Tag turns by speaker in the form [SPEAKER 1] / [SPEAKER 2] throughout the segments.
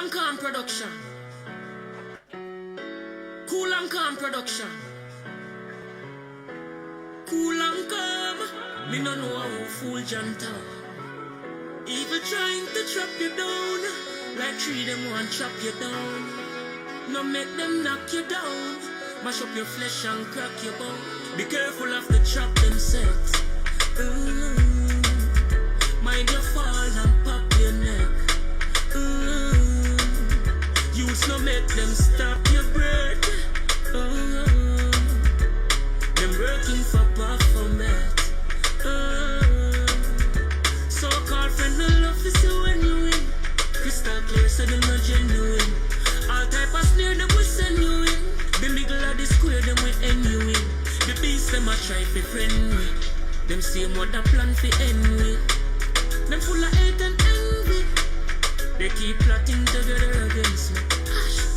[SPEAKER 1] and calm production. Cool and calm production. Cool and calm. Me no know how fool Janta. Evil trying to trap you down. Like three them want chop you down. No make them knock you down. Mash up your flesh and crack your bone. Be careful of the trap them set. Mind your fall and pop your neck. Youths no make them stop your breath. Them working for performance. So-called friend no love is you when you win. Crystal clear so them not genuine. All type of snare them will send you in. The middle of the square them will end you in. The beast them a try to friend me. Them same what the plan fi end with. Them full of hate and envy. They keep plotting together against me.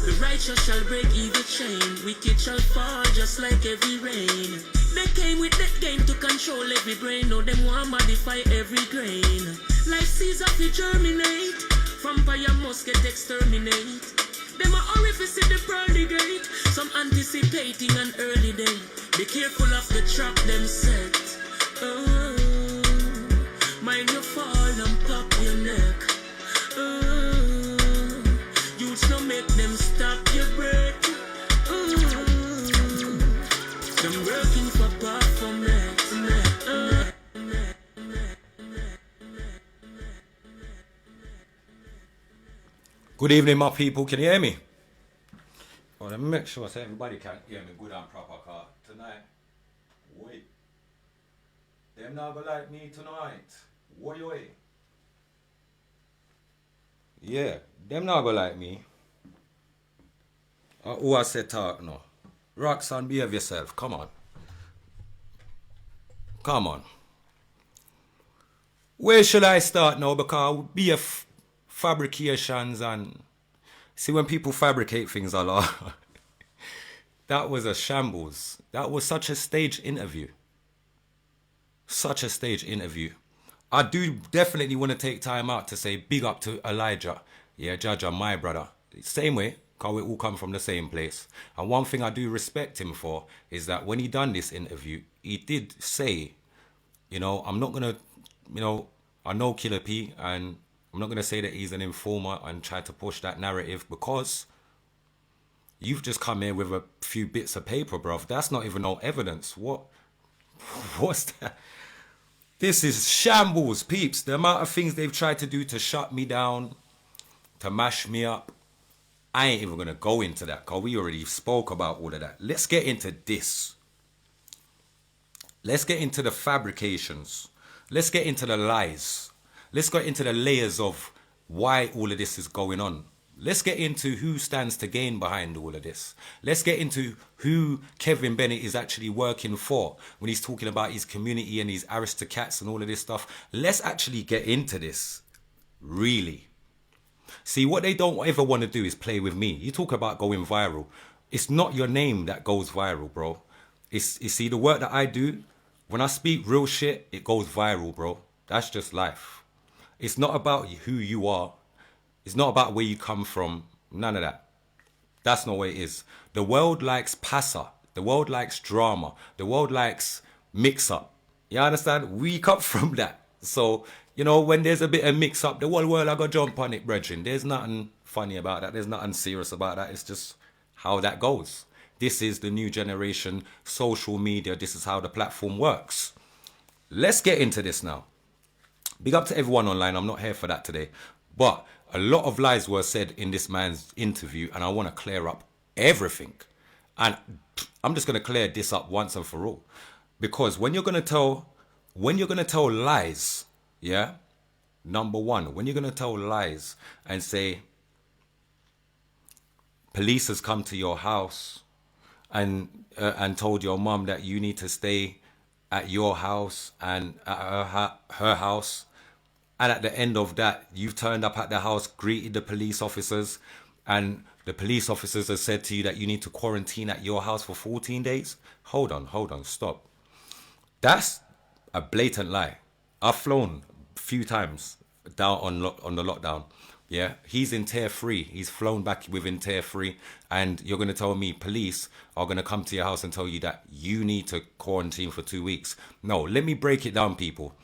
[SPEAKER 1] The righteous shall break evil chain. Wicked shall fall just like heavy rain. They came with that game to control every brain. Now them want modify every grain. Life seeds up to germinate. Vampire must get exterminate. Them are orifice in the pearly gate. Some anticipating an early day. Be careful of the trap them set. Mind your fall and pop your neck. Youths no make them stop your breath. Them working for performance.
[SPEAKER 2] Good evening, my people. Can you hear me? Well, let me make sure so everybody can hear me good and proper. Car tonight, wait. Them not gonna like me tonight. Wait. Yeah, them not gonna like me. Who I said talk no? Roxanne, behave yourself. Come on. Come on. Where should I start now? Because be a fabrications and see when people fabricate things a lot. That was a shambles. That was such a stage interview. Such a stage interview. I do definitely want to take time out to say big up to Elijah. Yeah, Jaja, my brother. Same way, because we all come from the same place. And one thing I do respect him for is that when he done this interview, he did say, you know, I'm not going to, you know, I know Killa P and I'm not going to say that he's an informer and try to push that narrative because you've just come here with a few bits of paper, bruv. That's not even no evidence. What's that? This is shambles, peeps. The amount of things they've tried to do to shut me down, to mash me up. I ain't even going to go into that because we already spoke about all of that. Let's get into this. Let's get into the fabrications. Let's get into the lies. Let's get into the layers of why all of this is going on. Let's get into who stands to gain behind all of this. Let's get into who Kevin Bennett is actually working for when he's talking about his community and his aristocrats and all of this stuff. Let's actually get into this. Really. See, what they don't ever want to do is play with me. You talk about going viral. It's not your name that goes viral, bro. You see, the work that I do, when I speak real shit, it goes viral, bro. That's just life. It's not about who you are. It's not about where you come from. None of that. That's not what it is. The world likes passa. The world likes drama. The world likes mix-up. You understand? We come from that. So, you know, when there's a bit of mix-up, the whole world I got jump on it, brethren. There's nothing funny about that. There's nothing serious about that. It's just how that goes. This is the new generation, social media. This is how the platform works. Let's get into this now. Big up to everyone online. I'm not here for that today. But a lot of lies were said in this man's interview, and I want to clear up everything. And I'm just going to clear this up once and for all. Because when you're going to tell lies, yeah, number one, when you're going to tell lies and say, police has come to your house and told your mum that you need to stay at your house and at her house, and at the end of that, you've turned up at the house, greeted the police officers, and the police officers have said to you that you need to quarantine at your house for 14 days. Hold on, stop. That's a blatant lie. I've flown a few times down on the lockdown. Yeah, he's in tier 3. He's flown back within tier 3. And you're going to tell me police are going to come to your house and tell you that you need to quarantine for 2 weeks. No, let me break it down, people.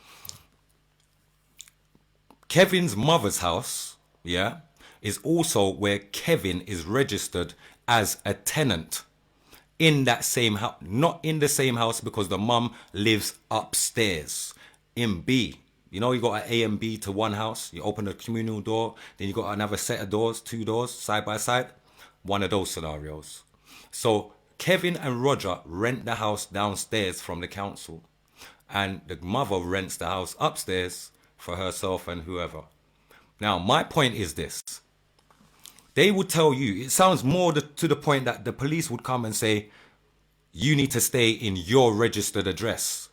[SPEAKER 2] Kevin's mother's house, yeah, is also where Kevin is registered as a tenant in that same house. Not in the same house because the mum lives upstairs in B. You know, you got an A and B to one house. You open a communal door, then you got another set of doors, 2 doors side by side. One of those scenarios. So Kevin and Roger rent the house downstairs from the council, and the mother rents the house upstairs for herself and whoever. Now, my point is this. They would tell you, it sounds more to the point that the police would come and say, you need to stay in your registered address.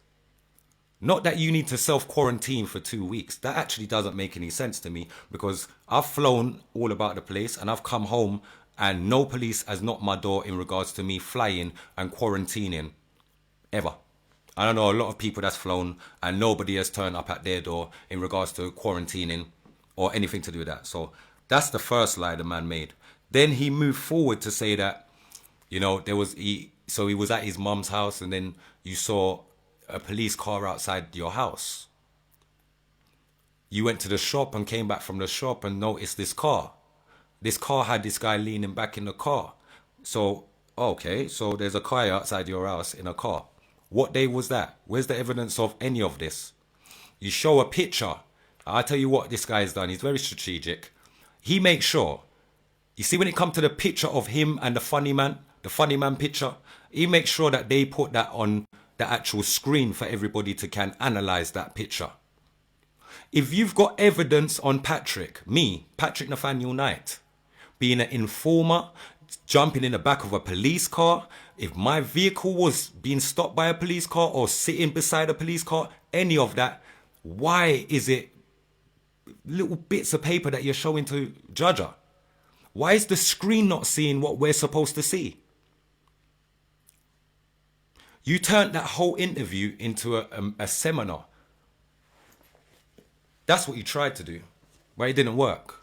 [SPEAKER 2] Not that you need to self-quarantine for 2 weeks. That actually doesn't make any sense to me, because I've flown all about the place and I've come home and no police has knocked my door in regards to me flying and quarantining ever. I don't know a lot of people that's flown and nobody has turned up at their door in regards to quarantining or anything to do with that. So that's the first lie the man made. Then he moved forward to say that, you know, he was at his mum's house and then you saw a police car outside your house. You went to the shop and came back from the shop and noticed this car. This car had this guy leaning back in the car. So, okay, so there's a car outside your house in a car. What day was that? Where's the evidence of any of this? You show a picture. I'll tell you what this guy's done. He's very strategic. He makes sure, you see when it comes to the picture of him and the funny man picture, he makes sure that they put that on the actual screen for everybody to can analyze that picture. If you've got evidence on Patrick Nathaniel Knight, being an informer, jumping in the back of a police car, if my vehicle was being stopped by a police car or sitting beside a police car, any of that, why is it little bits of paper that you're showing to Judger? Why is the screen not seeing what we're supposed to see? You turned that whole interview into a seminar. That's what you tried to do, but it didn't work.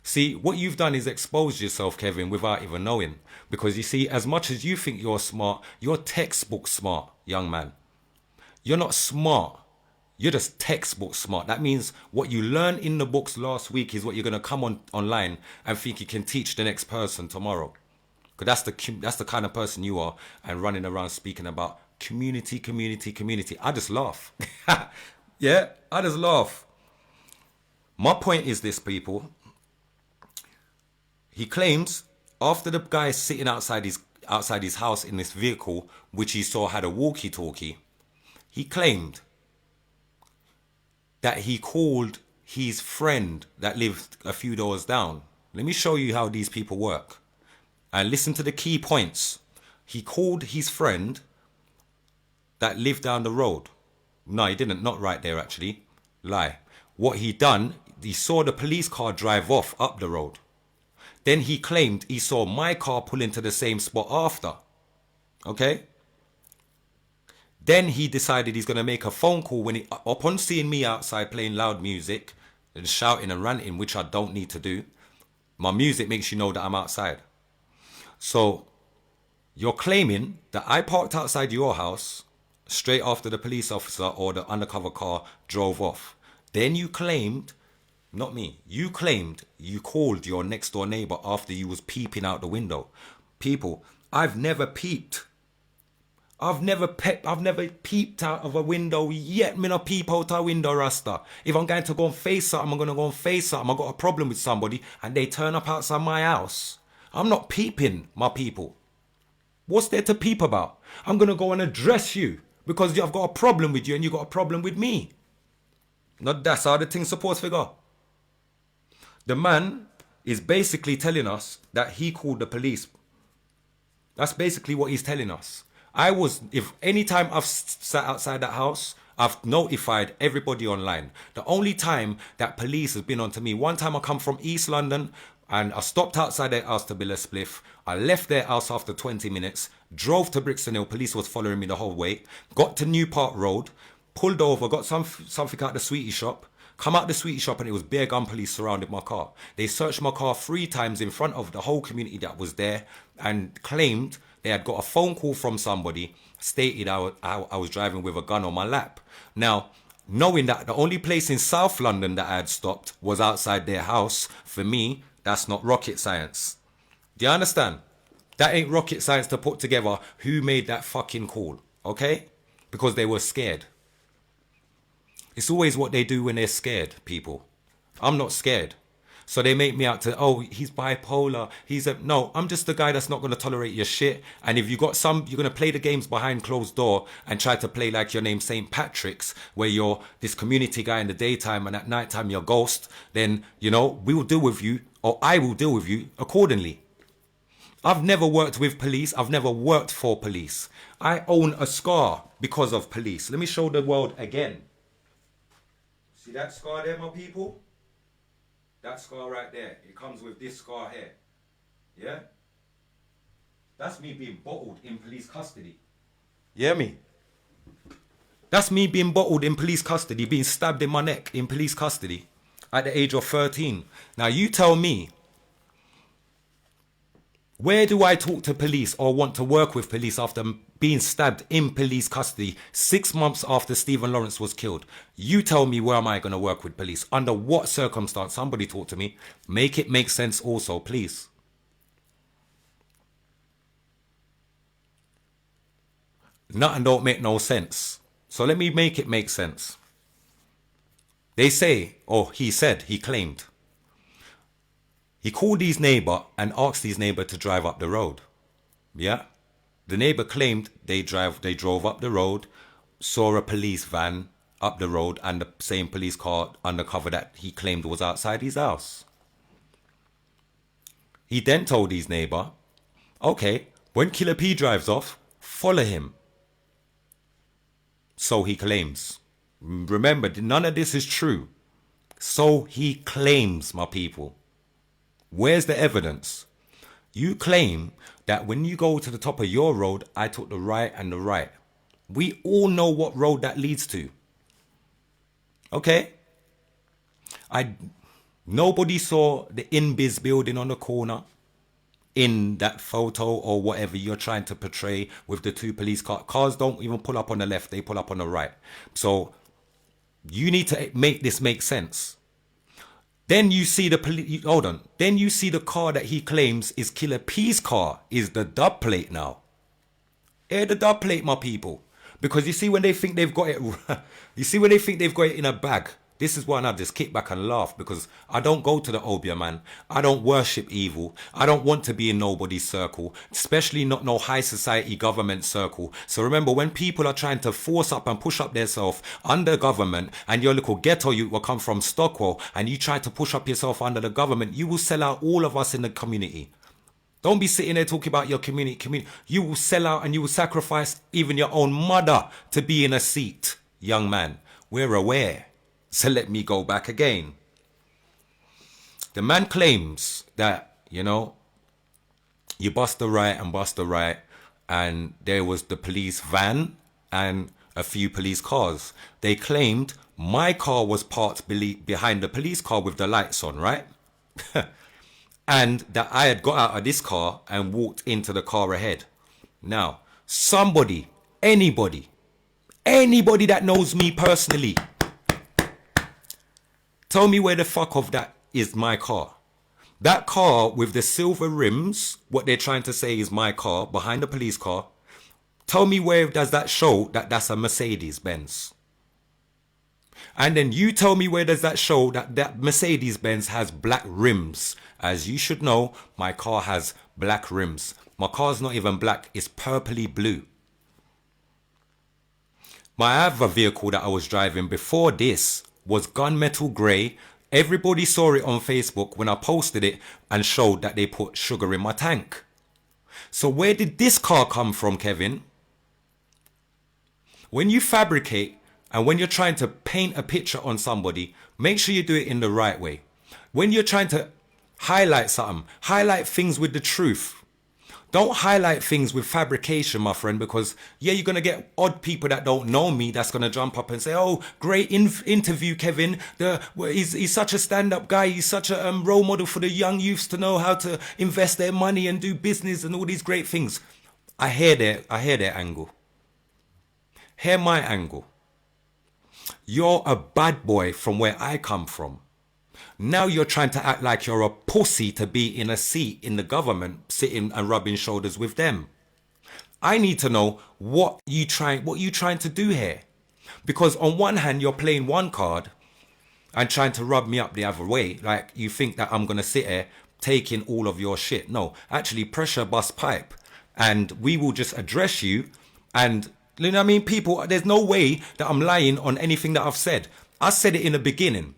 [SPEAKER 2] See, what you've done is exposed yourself, Kevin, without even knowing. Because you see, as much as you think you're smart, you're textbook smart, young man. You're not smart. You're just textbook smart. That means what you learned in the books last week is what you're going to come online and think you can teach the next person tomorrow. Because that's the kind of person you are, and running around speaking about community. I just laugh. Yeah, I just laugh. My point is this, people. He claims after the guy sitting outside his house in this vehicle, which he saw had a walkie-talkie, he claimed that he called his friend that lived a few doors down. Let me show you how these people work. And listen to the key points. He called his friend that lived down the road. No, he didn't. Not right there, actually. Lie. What he done, he saw the police car drive off up the road. Then he claimed he saw my car pull into the same spot after. Okay? Then he decided he's going to make a phone call upon seeing me outside playing loud music and shouting and ranting, which I don't need to do. My music makes you know that I'm outside. So you're claiming that I parked outside your house straight after the police officer or the undercover car drove off. Then you claimed, not me, you claimed you called your next door neighbor after you was peeping out the window. People, I've never peeped. I've never peeped out of a window yet. Me no peep out a window, Rasta. If I'm going to go and face something, I'm going to go and face something. I've got a problem with somebody and they turn up outside my house. I'm not peeping, my people. What's there to peep about? I'm going to go and address you because I've got a problem with you and you got a problem with me. Not that's how the thing's supposed to go. The man is basically telling us that he called the police. That's basically what he's telling us. If any time I've sat outside that house, I've notified everybody online. The only time that police has been on to me, one time I come from East London and I stopped outside their house to build a spliff. I left their house after 20 minutes, drove to Brixton Hill, police was following me the whole way, got to New Park Road, pulled over, got something out the sweetie shop, Come out the sweetie shop and it was bear gun police surrounded my car. They searched my car 3 times in front of the whole community that was there and claimed they had got a phone call from somebody stated I was driving with a gun on my lap. Now, knowing that the only place in South London that I had stopped was outside their house, for me, that's not rocket science. Do you understand? That ain't rocket science to put together who made that fucking call, okay? Because they were scared. It's always what they do when they're scared, people. I'm not scared. So they make me out to, oh, he's bipolar. No, I'm just the guy that's not going to tolerate your shit. And if you got you're going to play the games behind closed door and try to play like your name's St. Patrick's, where you're this community guy in the daytime and at nighttime you're ghost, then, we will deal with you, or I will deal with you accordingly. I've never worked with police. I've never worked for police. I own a scar because of police. Let me show the world again. See that scar there, my people? That scar right there. It comes with this scar here. Yeah? That's me being bottled in police custody. You hear me? That's me being bottled in police custody, being stabbed in my neck in police custody at the age of 13. Now you tell me, where do I talk to police or want to work with police after being stabbed in police custody 6 months after Stephen Lawrence was killed? You tell me, where am I going to work with police? Under what circumstance? Somebody talk to me. Make it make sense also, please. Nothing don't make no sense. So let me make it make sense. They say, or he said, he claimed, he called his neighbor and asked his neighbor to drive up the road. Yeah? The neighbor claimed they drove up the road, saw a police van up the road and the same police car undercover that he claimed was outside his house. He then told his neighbor, okay, when Killa P drives off, follow him. So he claims. Remember, none of this is true. So he claims, my people. Where's the evidence? You claim that when you go to the top of your road, I took the right and the right. We all know what road that leads to. Okay? Nobody saw the InBiz building on the corner in that photo or whatever you're trying to portray with the 2 police cars. Cars don't even pull up on the left, they pull up on the right. So you need to make this make sense. Then you see Then you see the car that he claims is Killa P's car is the dub plate now. Air the dub plate, my people. Because you see when they think they've got it, you see when they think they've got it in a bag. This is why I just kick back and laugh, because I don't go to the Obia, man. I don't worship evil. I don't want to be in nobody's circle, especially not no high society government circle. So remember, when people are trying to force up and push up themselves under government, and your little ghetto you will come from Stockwell, and you try to push up yourself under the government, you will sell out all of us in the community. Don't be sitting there talking about your community. You will sell out and you will sacrifice even your own mother to be in a seat, young man. We're aware. So let me go back again. The man claims that, you bust the right and bust the right, and there was the police van and a few police cars. They claimed my car was parked behind the police car with the lights on, right? And that I had got out of this car and walked into the car ahead. Now, anybody that knows me personally, tell me where the fuck of that is my car. That car with the silver rims, what they're trying to say is my car, behind the police car. Tell me where does that show that that's a Mercedes Benz. And then you tell me where does that show that that Mercedes Benz has black rims. As you should know, my car has black rims. My car's not even black, it's purpley blue. My other vehicle that I was driving before this was gunmetal grey. Everybody saw it on Facebook when I posted it and showed that they put sugar in my tank. So where did this car come from, Kevin? When you fabricate and when you're trying to paint a picture on somebody, make sure you do it in the right way. When you're trying to highlight something, highlight things with the truth. Don't highlight things with fabrication, my friend, because yeah, you're going to get odd people that don't know me that's going to jump up and say, oh, great interview, Kevin. He's such a stand-up guy. He's such a role model for the young youths to know how to invest their money and do business and all these great things. I hear their angle. Hear my angle. You're a bad boy from where I come from. Now you're trying to act like you're a pussy to be in a seat in the government, sitting and rubbing shoulders with them. I need to know what you trying to do here. Because on one hand, you're playing one card and trying to rub me up the other way. Like you think that I'm going to sit here taking all of your shit. No, actually pressure bust pipe. And we will just address you. And you know what I mean? People, there's no way that I'm lying on anything that I've said. I said it in the beginning.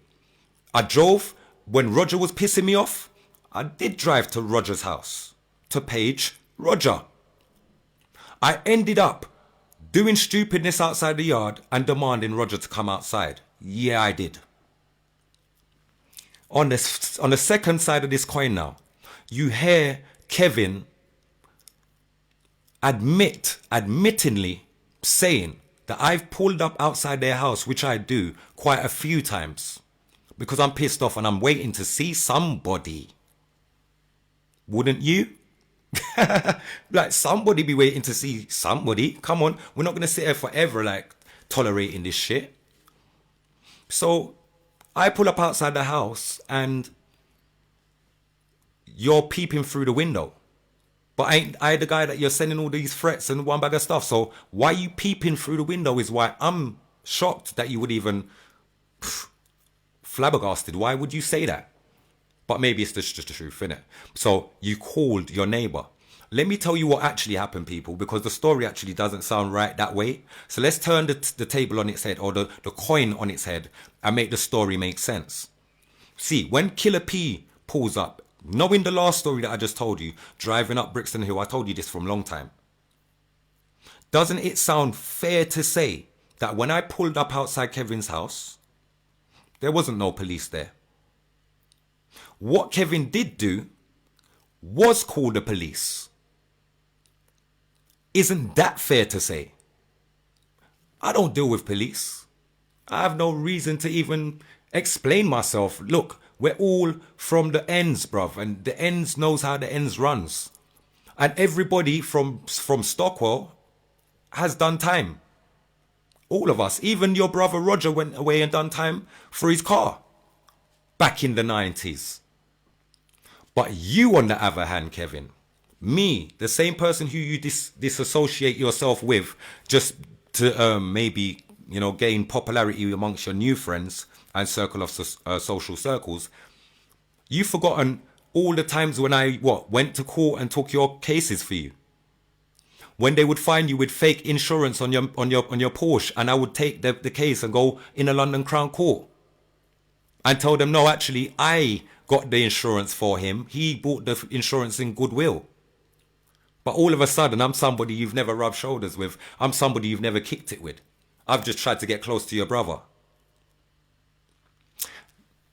[SPEAKER 2] I drove, when Roger was pissing me off, I did drive to Roger's house to page Roger. I ended up doing stupidness outside the yard and demanding Roger to come outside. Yeah, I did. On the second side of this coin now, you hear Kevin admittingly saying that I've pulled up outside their house, which I do quite a few times. Because I'm pissed off and I'm waiting to see somebody. Wouldn't you? Like somebody be waiting to see somebody. Come on, we're not going to sit here forever like tolerating this shit. So I pull up outside the house and you're peeping through the window. But ain't I the guy that you're sending all these threats and one bag of stuff? So why you peeping through the window is why I'm shocked that you would even... flabbergasted. Why would you say that? But maybe it's just the truth, innit? So you called your neighbor. Let me tell you what actually happened, people, because the story actually doesn't sound right that way. So let's turn the table on its head, or the coin on its head, and make the story make sense. See, when Killer P pulls up, knowing the last story that I just told you, driving up Brixton Hill, I told you this from a long time. Doesn't it sound fair to say that when I pulled up outside Kevin's house, there wasn't no police there? What Kevin did do was call the police. Isn't that fair to say? I don't deal with police. I have no reason to even explain myself. Look, we're all from the ends, bruv, and the ends knows how the ends runs. And everybody from Stockwell has done time. All of us, even your brother Roger went away and done time for his car back in the 90s. But you, on the other hand, Kevin, me, the same person who you disassociate yourself with just to maybe, you know, gain popularity amongst your new friends and circle of social circles, you've forgotten all the times when I went to court and took your cases for you. When they would find you with fake insurance on your Porsche, and I would take the case and go in a London Crown Court and tell them, no, actually, I got the insurance for him. He bought the insurance in goodwill. But all of a sudden, I'm somebody you've never rubbed shoulders with. I'm somebody you've never kicked it with. I've just tried to get close to your brother.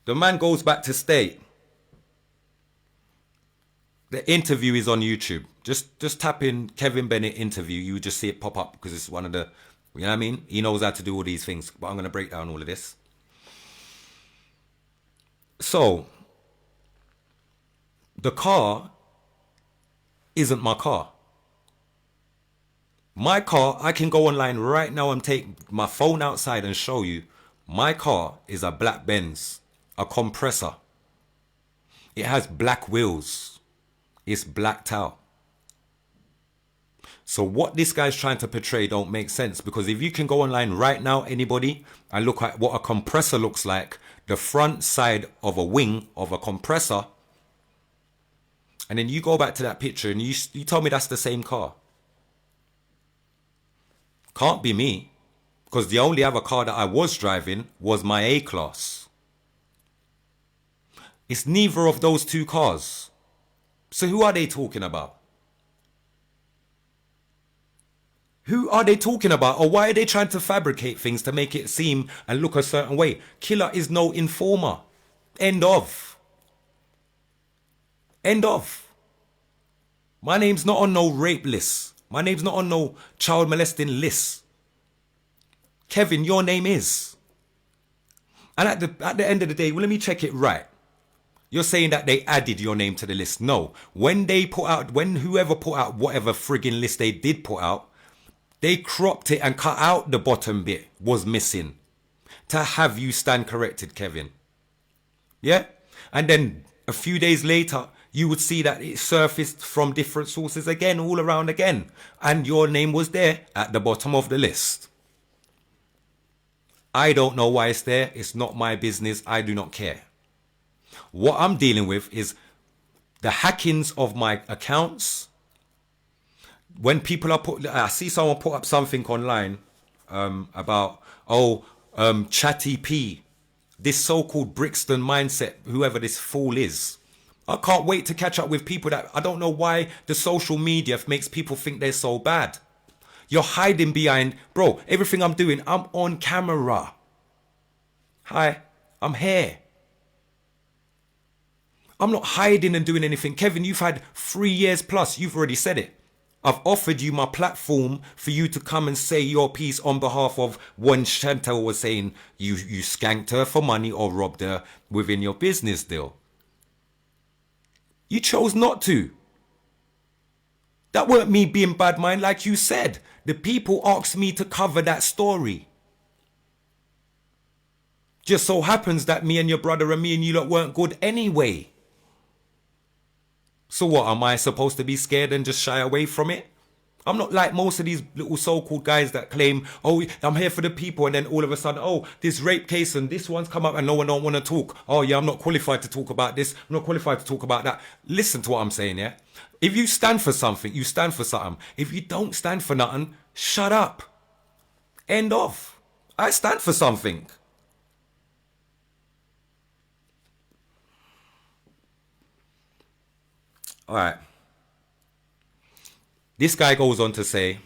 [SPEAKER 2] The man goes back to state. The interview is on YouTube. Just tap in Kevin Bennett interview. You just see it pop up because it's one of the, you know what I mean? He knows how to do all these things. But I'm going to break down all of this. So, the car isn't my car. My car, I can go online right now and take my phone outside and show you. My car is a black Benz, a compressor. It has black wheels. It's blacked out. So what this guy's trying to portray don't make sense, because if you can go online right now, anybody, and look at what a compressor looks like, the front side of a wing of a compressor, and then you go back to that picture and you tell me that's the same car. Can't be me, because the only other car that I was driving was my A-Class. It's neither of those two cars. So who are they talking about? Who are they talking about? Or why are they trying to fabricate things to make it seem and look a certain way? Killa is no informer. End of. End of. My name's not on no rape list. My name's not on no child molesting list. Kevin, your name is. And at the end of the day, well, let me check it right. You're saying that they added your name to the list. No. When whoever put out whatever frigging list they did put out, they cropped it and cut out the bottom bit was missing to have you stand corrected, Kevin. Yeah? And then a few days later, you would see that it surfaced from different sources again, all around again. And your name was there at the bottom of the list. I don't know why it's there. It's not my business. I do not care. What I'm dealing with is the hackings of my accounts. When people I see someone put up something online about, Chatty P, this so-called Brixton mindset, whoever this fool is. I can't wait to catch up with people that I don't know why the social media makes people think they're so bad. You're hiding behind, bro, everything I'm doing, I'm on camera. Hi, I'm here. I'm not hiding and doing anything. Kevin, you've had 3 years plus. You've already said it. I've offered you my platform for you to come and say your piece on behalf of when Chantel was saying you skanked her for money or robbed her within your business deal. You chose not to. That weren't me being bad mind, like you said. The people asked me to cover that story. Just so happens that me and your brother and me and you lot weren't good anyway. So what, am I supposed to be scared and just shy away from it? I'm not like most of these little so-called guys that claim, oh, I'm here for the people, and then all of a sudden, oh, this rape case and this one's come up and no one don't want to talk. Oh yeah, I'm not qualified to talk about this. I'm not qualified to talk about that. Listen to what I'm saying, yeah? If you stand for something, you stand for something. If you don't stand for nothing, shut up. End of. I stand for something. All right. This guy goes on to say,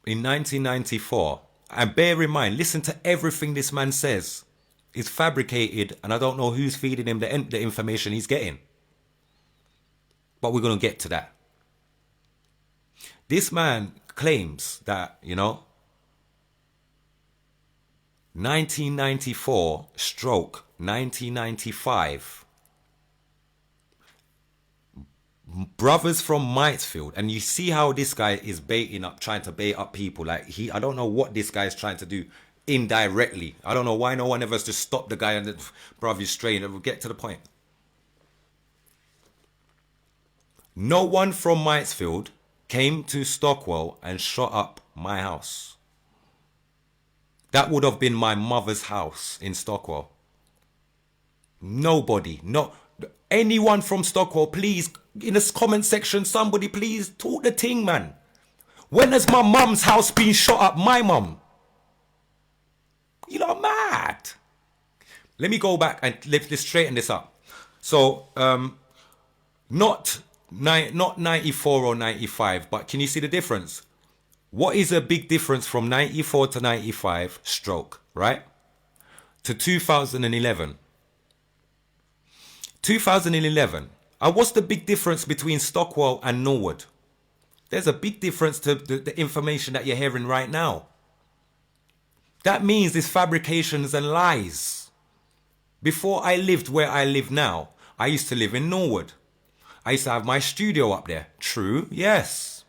[SPEAKER 2] in 1994, and bear in mind, listen to everything this man says. It's fabricated, and I don't know who's feeding him the information he's getting. But we're going to get to that. This man claims that, 1994 stroke 1995, brothers from Mitesfield, and you see how this guy is trying to bait up people. Like I don't know what this guy is trying to do indirectly. I don't know why no one ever just stopped the guy and the brother straight. We'll get to the point. No one from Mitesfield came to Stockwell and shot up my house. That would have been my mother's house in Stockwell. Nobody, anyone from Stockwell, please, in the comment section, somebody please talk the thing, man. When has my mum's house been shot up? My mum. You lot mad. Let me go back and let's straighten this up. So, not 94 or 95, but can you see the difference? What is a big difference from 94 to 95 stroke, right? To 2011. 2011. And what's the big difference between Stockwell and Norwood? There's a big difference to the information that you're hearing right now. That means it's fabrications and lies. Before I lived where I live now, I used to live in Norwood. I used to have my studio up there. True, yes.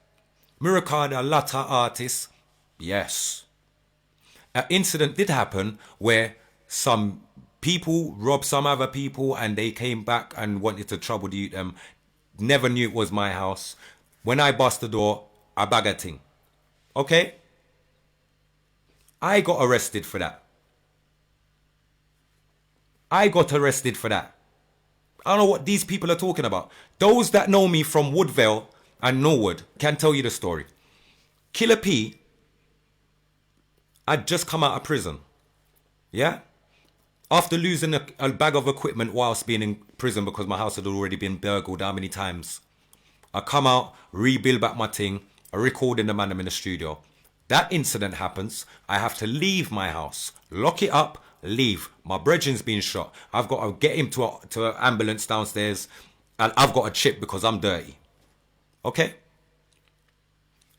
[SPEAKER 2] Murakada, Latta artists, yes. An incident did happen where some people robbed some other people and they came back and wanted to trouble them. Never knew it was my house. When I bust the door, I bag a thing. Okay? I got arrested for that. I got arrested for that. I don't know what these people are talking about. Those that know me from Woodvale and Norwood can tell you the story. Killa P, I'd just come out of prison. Yeah? After losing a bag of equipment whilst being in prison because my house had already been burgled how many times. I come out, rebuild back my thing, I record in the man I'm in the studio. That incident happens, I have to leave my house, lock it up, leave. My brethren's been shot. I've got to get him to an ambulance downstairs, and I've got a chip because I'm dirty. Okay?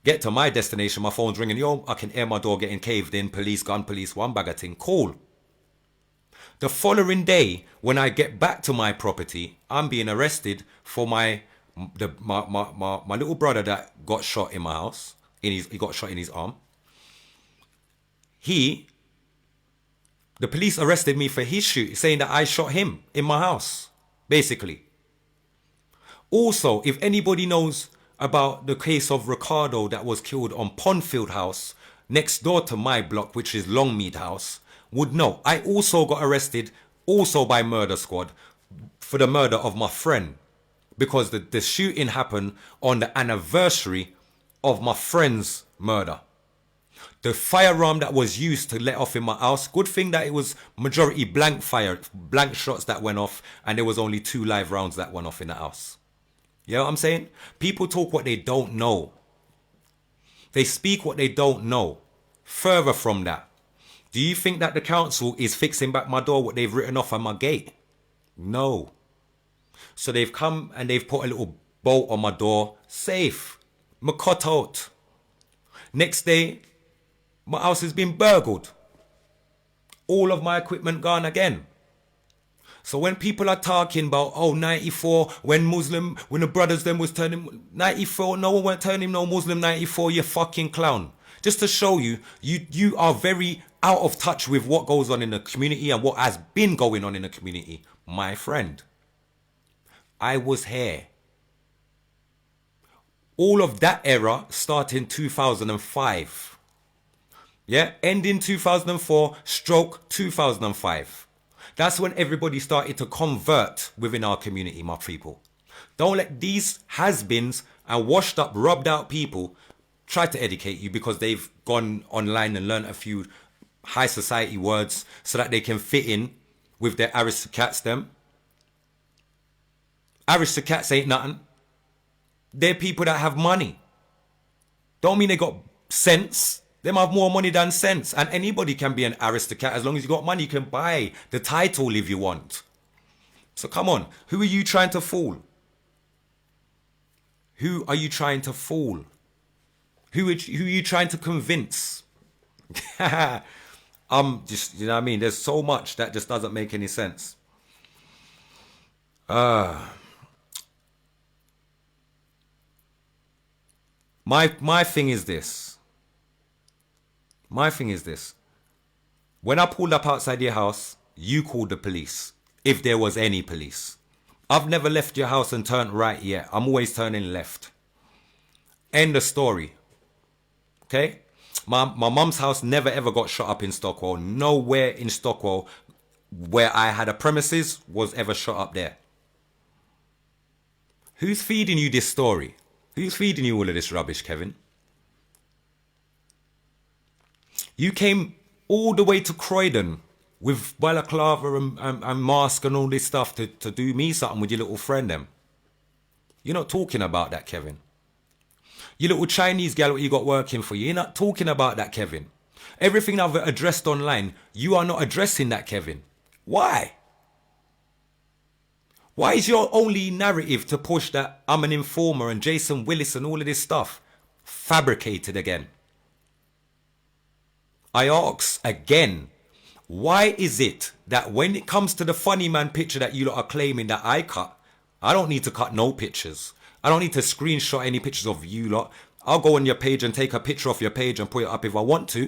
[SPEAKER 2] Get to my destination, my phone's ringing. Yo, I can hear my door getting caved in. Police, gun, police, one bag of thing. Cool. The following day, when I get back to my property, I'm being arrested for my little brother that got shot in my house. He got shot in his arm. The police arrested me for his shoot, saying that I shot him in my house, basically. Also, if anybody knows about the case of Ricardo that was killed on Pondfield House, next door to my block, which is Longmead House, would know. I also got arrested, also by murder squad, for the murder of my friend. Because the shooting happened on the anniversary of my friend's murder. The firearm that was used to let off in my house, good thing that it was majority blank shots that went off, and there was only 2 live rounds that went off in the house. You know what I'm saying? People talk what they don't know. They speak what they don't know. Further from that, do you think that the council is fixing back my door what they've written off on my gate? No. So they've come and they've put a little bolt on my door. Safe. My cut out. Next day, my house has been burgled. All of my equipment gone again. So when people are talking about, oh, 94, when the brothers them was turning 94, no one went turning no Muslim 94, you fucking clown. Just to show you, you are very out of touch with what goes on in the community and what has been going on in the community. My friend, I was here. All of that era started in 2005. Yeah, ending 2004, stroke 2005. That's when everybody started to convert within our community, my people. Don't let these has-beens and washed up, rubbed out people try to educate you because they've gone online and learned a few high society words so that they can fit in with their aristocrats them. Aristocrats ain't nothing. They're people that have money. Don't mean they got sense. They have more money than sense. And anybody can be an aristocrat. As long as you got money, you can buy the title if you want. So come on. Who are you trying to fool? Who are you trying to fool? Who are you trying to convince? Just, you know what I mean? There's so much that just doesn't make any sense. My thing is this. My thing is this. When I pulled up outside your house, you called the police. If there was any police. I've never left your house and turned right yet. I'm always turning left. End of story. Okay? My mum's house never ever got shot up in Stockwell. Nowhere in Stockwell where I had a premises was ever shot up there. Who's feeding you this story? Who's feeding you all of this rubbish, Kevin? You came all the way to Croydon with balaclava and mask and all this stuff to do me something with your little friend them. You're not talking about that, Kevin. Your little Chinese gal what you got working for you, you're not talking about that, Kevin. Everything I've addressed online, you are not addressing that, Kevin. Why? Why is your only narrative to push that I'm an informer and Jason Willis and all of this stuff fabricated again? I ask again, why is it that when it comes to the funny man picture that you lot are claiming that I cut, I don't need to cut no pictures. I don't need to screenshot any pictures of you lot. I'll go on your page and take a picture off your page and put it up if I want to,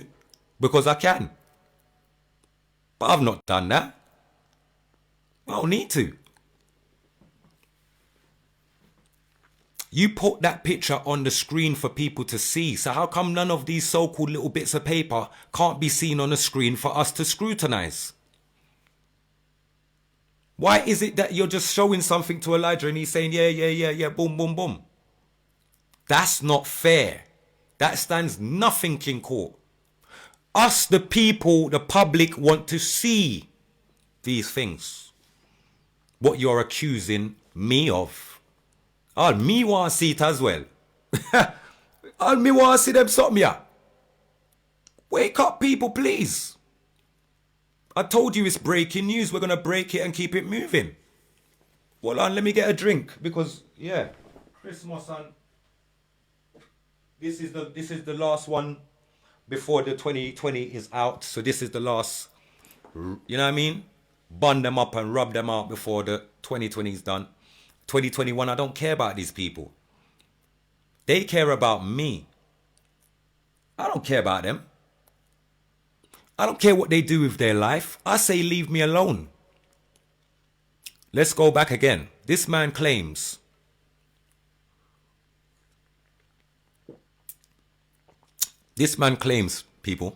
[SPEAKER 2] because I can. But I've not done that. I don't need to. You put that picture on the screen for people to see. So how come none of these so-called little bits of paper can't be seen on the screen for us to scrutinize? Why is it that you're just showing something to Elijah and he's saying, yeah, boom, boom, boom? That's not fair. That stands nothing in court. Us, the people, the public, want to see these things. What you're accusing me of. Oh, me want to see it as well. And me want to see them something, yeah. Wake up, people, please. I told you it's breaking news. We're going to break it and keep it moving. Hold on, let me get a drink because, yeah, Christmas and this is the last one before the 2020 is out. So this is the last, you know what I mean? Bun them up and rub them out before the 2020 is done. 2021, I don't care about these people. They care about me. I don't care about them. I don't care what they do with their life. I say leave me alone. Let's go back again. This man claims people,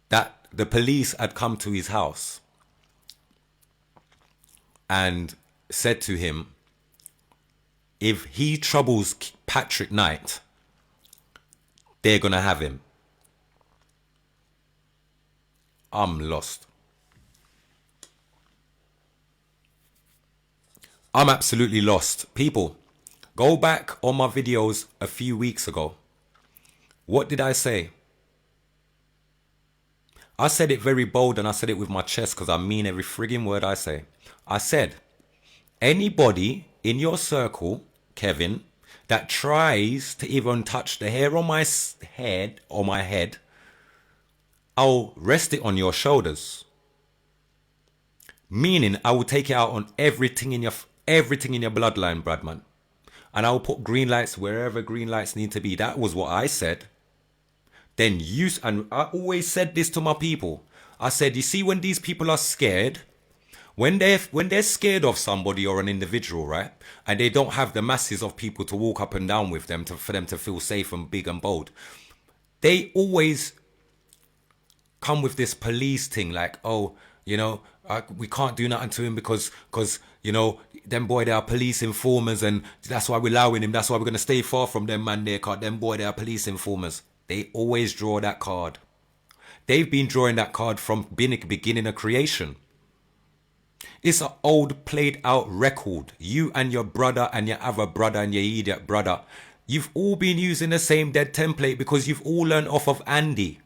[SPEAKER 2] that the police had come to his house and said to him, if he troubles Patrick Knight, they're going to have him. I'm lost. I'm absolutely lost. People, go back on my videos a few weeks ago. What did I say? I said it very bold and I said it with my chest because I mean every frigging word I say. I said, anybody in your circle, Kevin, that tries to even touch the hair on my head, I'll rest it on your shoulders. Meaning, I will take it out on everything in your bloodline, Bradman. And I will put green lights wherever green lights need to be. That was what I said. Then and I always said this to my people. I said, you see, when these people are scared, when they're scared of somebody or an individual, right, and they don't have the masses of people to walk up and down with them for them to feel safe and big and bold, they always come with this police thing, like, oh, you know, we can't do nothing to him because you know, them boy, they are police informers, and that's why we're allowing him. That's why we're going to stay far from them, man. They cause them boy, they are police informers. They always draw that card. They've been drawing that card from beginning of creation. It's an old played out record. You and your brother and your other brother and your idiot brother, you've all been using the same dead template because you've all learned off of Andy.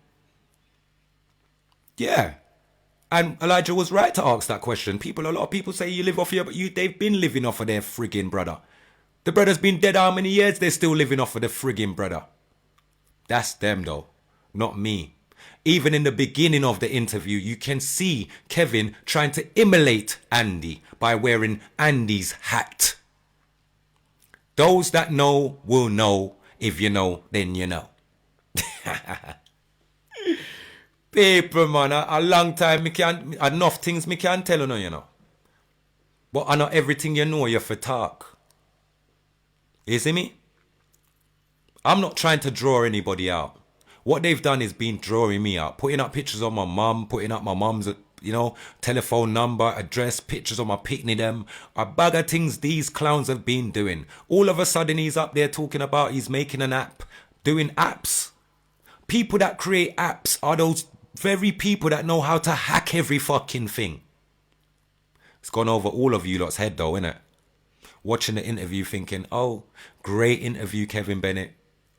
[SPEAKER 2] Yeah. And Elijah was right to ask that question. A lot of people say you live off they've been living off of their friggin' brother. The brother's been dead how many years? They're still living off of the friggin' brother. That's them though, not me. Even in the beginning of the interview, you can see Kevin trying to immolate Andy by wearing Andy's hat. Those that know will know. If you know, then you know. People, man, a long time, enough things me can't tell you know. But I know everything you know, you for talk. You see me? I'm not trying to draw anybody out. What they've done is been drawing me out, putting up pictures of my mum, putting up my mum's, you know, telephone number, address, pictures of my picnic them. A bag of things these clowns have been doing. All of a sudden he's up there talking about he's making an app, doing apps. People that create apps are those very people that know how to hack every fucking thing. It's gone over all of you lot's head though, innit? Watching the interview thinking, oh, great interview, Kevin Bennett.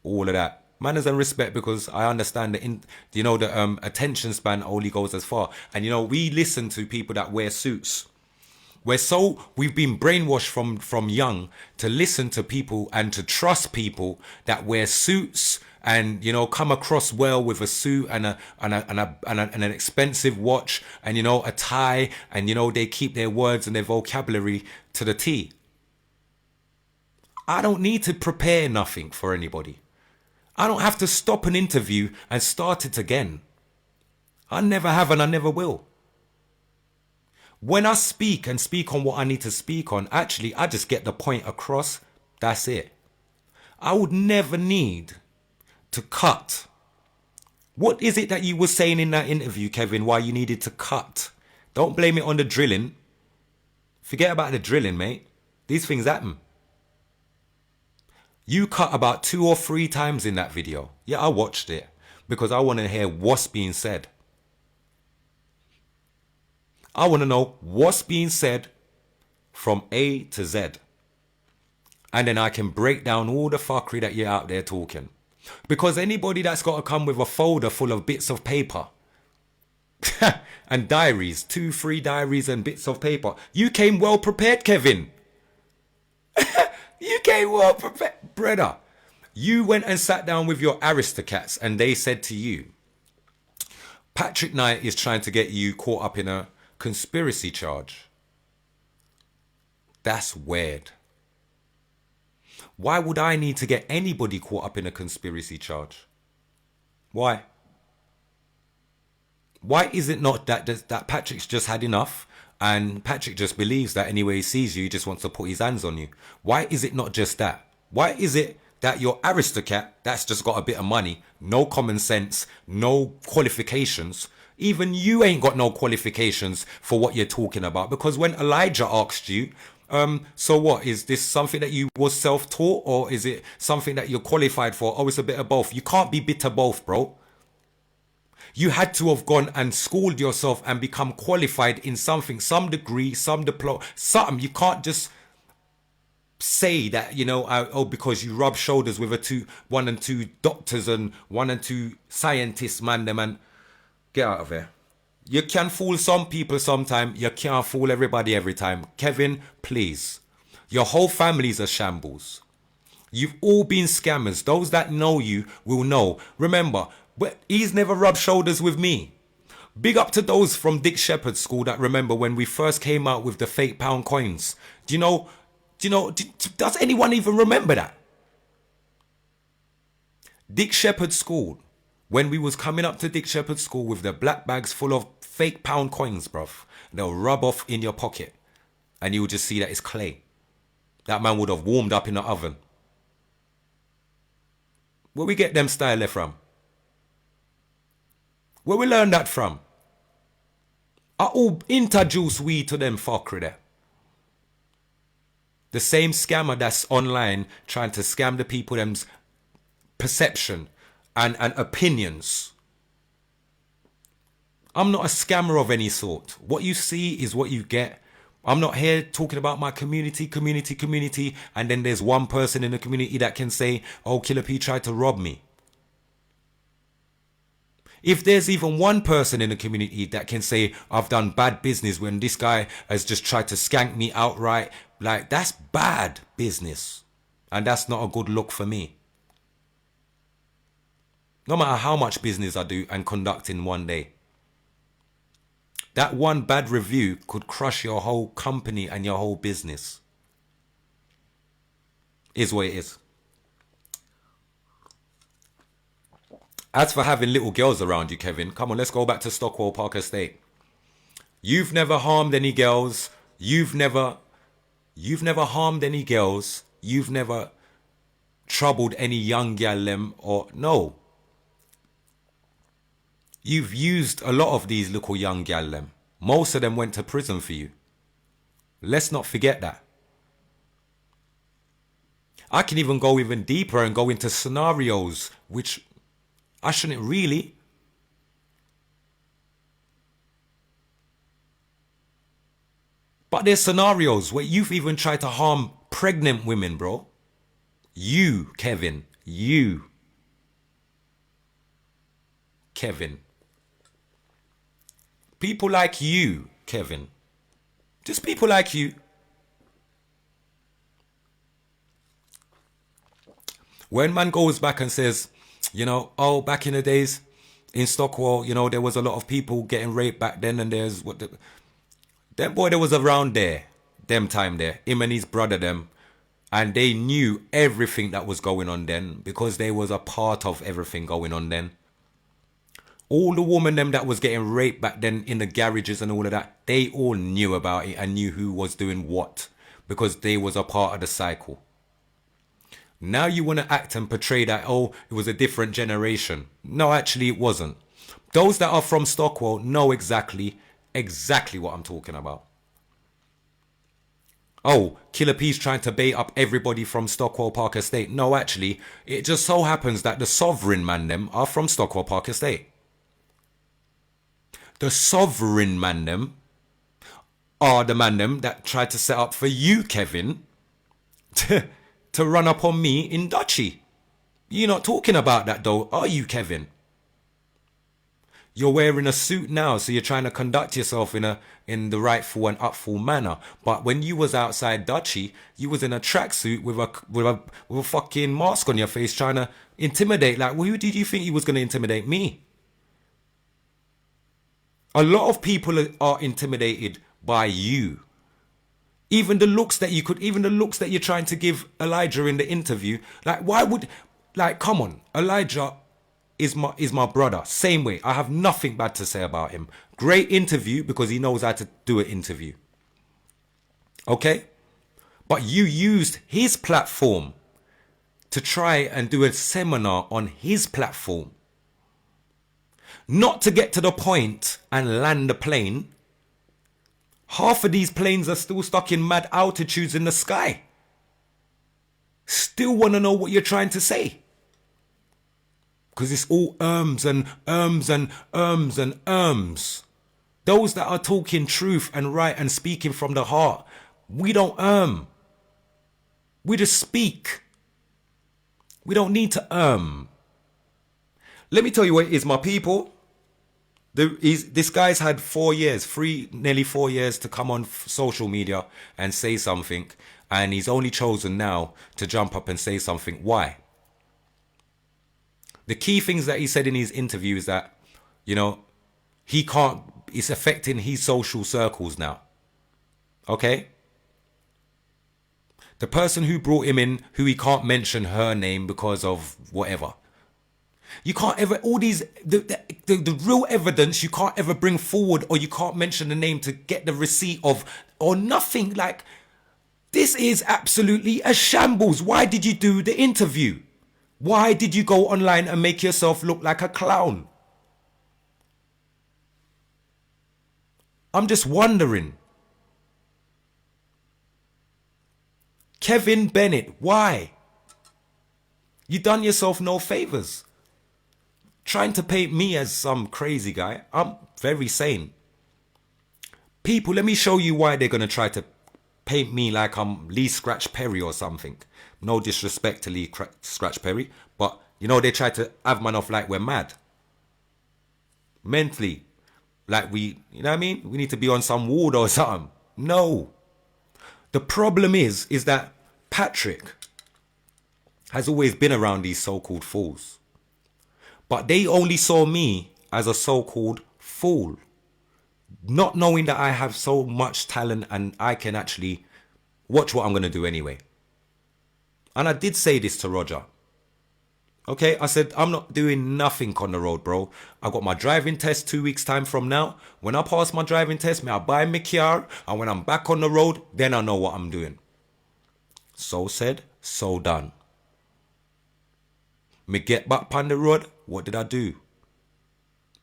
[SPEAKER 2] All of that. Manners and respect, because I understand the attention span only goes as far. And you know, we listen to people that wear suits. We've been brainwashed from young to listen to people and to trust people that wear suits and, you know, come across well with a suit and an expensive watch and, you know, a tie, and, you know, they keep their words and their vocabulary to the T. I don't need to prepare nothing for anybody. I don't have to stop an interview and start it again. I never have and I never will. When I speak and speak on what I need to speak on, actually, I just get the point across. That's it. I would never need to cut. What is it that you were saying in that interview, Kevin, why you needed to cut? Don't blame it on the drilling. Forget about the drilling, mate. These things happen. You cut about 2 or 3 times in that video. Yeah, I watched it because I want to hear what's being said. I want to know what's being said from A to Z. And then I can break down all the fuckery that you're out there talking. Because anybody that's got to come with a folder full of bits of paper, And diaries, 2-3 diaries and bits of paper. You came well prepared, Kevin. You came well prepared, brother. You went and sat down with your aristocrats and they said to you, Patrick Knight is trying to get you caught up in a conspiracy charge. That's weird. Why would I need to get anybody caught up in a conspiracy charge? Why? Why is it not that Patrick's just had enough and Patrick just believes that anyway he sees you, he just wants to put his hands on you? Why is it not just that? Why is it that your aristocrat that's just got a bit of money, no common sense, no qualifications, even you ain't got no qualifications for what you're talking about? Because when Elijah asked you, so what, is this something that you was self-taught or is it something that you're qualified for? Oh, it's a bit of both. You can't be bit of both, bro. You had to have gone and schooled yourself and become qualified in something, some degree, some diploma, something. You can't just say that, you know, because you rub shoulders with 1 and 2 doctors and 1 and 2 scientists, man, get out of here. You can fool some people sometime. You can't fool everybody every time. Kevin, please. Your whole family's a shambles. You've all been scammers. Those that know you will know. Remember, but he's never rubbed shoulders with me. Big up to those from Dick Shepherd's school that remember when we first came out with the fake pound coins. Does anyone even remember that? Dick Shepherd's school. When we was coming up to Dick Shepherd's school with the black bags full of fake pound coins, bruv. They'll rub off in your pocket. And you would just see that it's clay. That man would have warmed up in the oven. Where we get them style from? Where we learn that from? I all introduce we to them fuckery there. The same scammer that's online trying to scam the people them's perception and opinions. I'm not a scammer of any sort. What you see is what you get. I'm not here talking about my community, and then there's one person in the community that can say, oh, Killer P tried to rob me. If there's even one person in the community that can say, I've done bad business when this guy has just tried to skank me outright, like, that's bad business. And that's not a good look for me. No matter how much business I do and conduct in one day. That one bad review could crush your whole company and your whole business. Is what it is. As for having little girls around you, Kevin, come on, let's go back to Stockwell Park Estate. You've never harmed any girls. You've never harmed any girls. You've never troubled any young gal or no. You've used a lot of these little young gal. Most of them went to prison for you. Let's not forget that. I can even go even deeper and go into scenarios which I shouldn't really. But there's scenarios where you've even tried to harm pregnant women, bro. You, Kevin. You. Kevin. People like you, Kevin. Just people like you. When man goes back and says, you know, oh, back in the days in Stockwell, you know, there was a lot of people getting raped back then, and there's what the... That boy that was around there, them time there, him and his brother them, and they knew everything that was going on then because they was a part of everything going on then. All the women them that was getting raped back then in the garages and all of that, they all knew about it and knew who was doing what because they was a part of the cycle. Now you want to act and portray that, oh, it was a different generation. No, actually it wasn't. Those that are from Stockwell know exactly what I'm talking about. Oh, Killer P's trying to bait up everybody from Stockwell Park Estate. No, actually, it just so happens that the sovereign man them are from Stockwell Park Estate. The sovereign man them are the man them that tried to set up for you, Kevin, to run up on me in Dutchy. You're not talking about that though, are you, Kevin? You're wearing a suit now, so you're trying to conduct yourself in the rightful and upful manner. But when you was outside Dutchy, you was in a tracksuit with a fucking mask on your face, trying to intimidate. Like, well, who did you think you was going to intimidate? Me? A lot of people are intimidated by you. Even the looks that you're trying to give Elijah in the interview. Like, why would, like, come on, Elijah is my brother. Same way. I have nothing bad to say about him. Great interview because he knows how to do an interview. Okay? But you used his platform to try and do a seminar on his platform. Not to get to the point and land the plane. Half of these planes are still stuck in mad altitudes in the sky. Still want to know what you're trying to say. Because it's all and Those that are talking truth and right and speaking from the heart, we don't we just speak. We don't need to Let me tell you what it is, my people. This guy's had nearly 4 years to come on social media and say something, and he's only chosen now to jump up and say something. Why? The key things that he said in his interview is that, it's affecting his social circles now. Okay? The person who brought him in, who he can't mention her name because of whatever. You can't ever, all these, the real evidence you can't ever bring forward, or you can't mention the name to get the receipt of, or nothing. Like, this is absolutely a shambles. Why did you do the interview? Why did you go online and make yourself look like a clown? I'm just wondering. Kevin Bennett, why? You done yourself no favors. Trying to paint me as some crazy guy. I'm very sane. People, let me show you why they're going to try to paint me like I'm Lee Scratch Perry or something. No disrespect to Lee Scratch Perry, but they try to have man off like we're mad. Mentally. Like you know what I mean? We need to be on some ward or something. No. The problem is that Patrick has always been around these so-called fools. But they only saw me as a so-called fool. Not knowing that I have so much talent and I can actually watch what I'm going to do anyway. And I did say this to Roger. Okay, I said, I'm not doing nothing on the road, bro. I got my driving test 2 weeks time from now. When I pass my driving test, I'll buy my car. And when I'm back on the road, then I know what I'm doing. So said, so done. Me get back on the road, what did I do?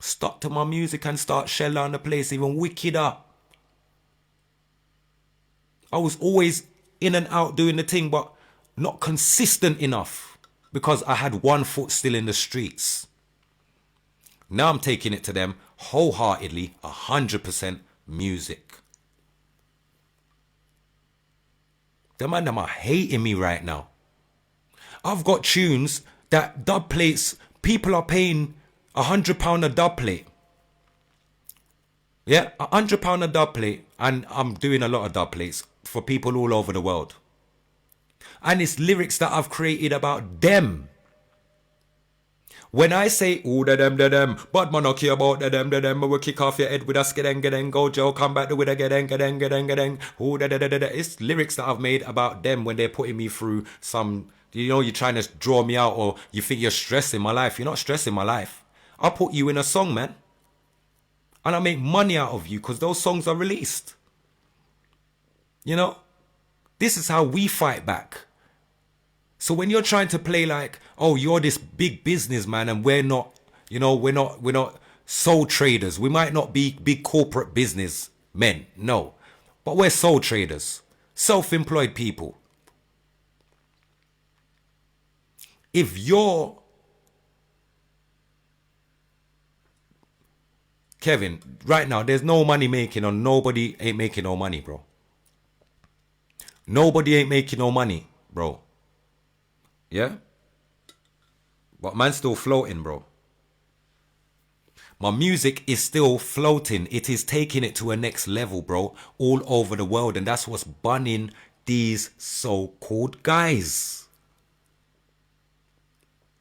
[SPEAKER 2] Stuck to my music and start shelling on the place even wickeder. I was always in and out doing the thing, but not consistent enough because I had one foot still in the streets. Now I'm taking it to them wholeheartedly, 100% music. The man them are hating me right now. I've got tunes that dub plates, people are paying £100 a dub plate. Yeah, £100 a dub plate, and I'm doing a lot of dub plates for people all over the world. And it's lyrics that I've created about them. When I say, ooh, da dem, but man, don't care about da dem, we kick off your head with a skideng, go Joe, come back with a gedeng, ooh, da. It's lyrics that I've made about them when they're putting me through some, you're trying to draw me out, or you think you're stressing my life. You're not stressing my life. I'll put you in a song, man. And I make money out of you because those songs are released. This is how we fight back. So when you're trying to play like, oh, you're this big businessman and we're not, we're not sole traders. We might not be big corporate business men. No. But we're sole traders. Self-employed people. If you're Kevin, right now, there's no money making, or nobody ain't making no money, bro. Nobody ain't making no money, bro. Yeah? But man's still floating, bro. My music is still floating. It is taking it to a next level, bro, all over the world. And that's what's bunning these so-called guys.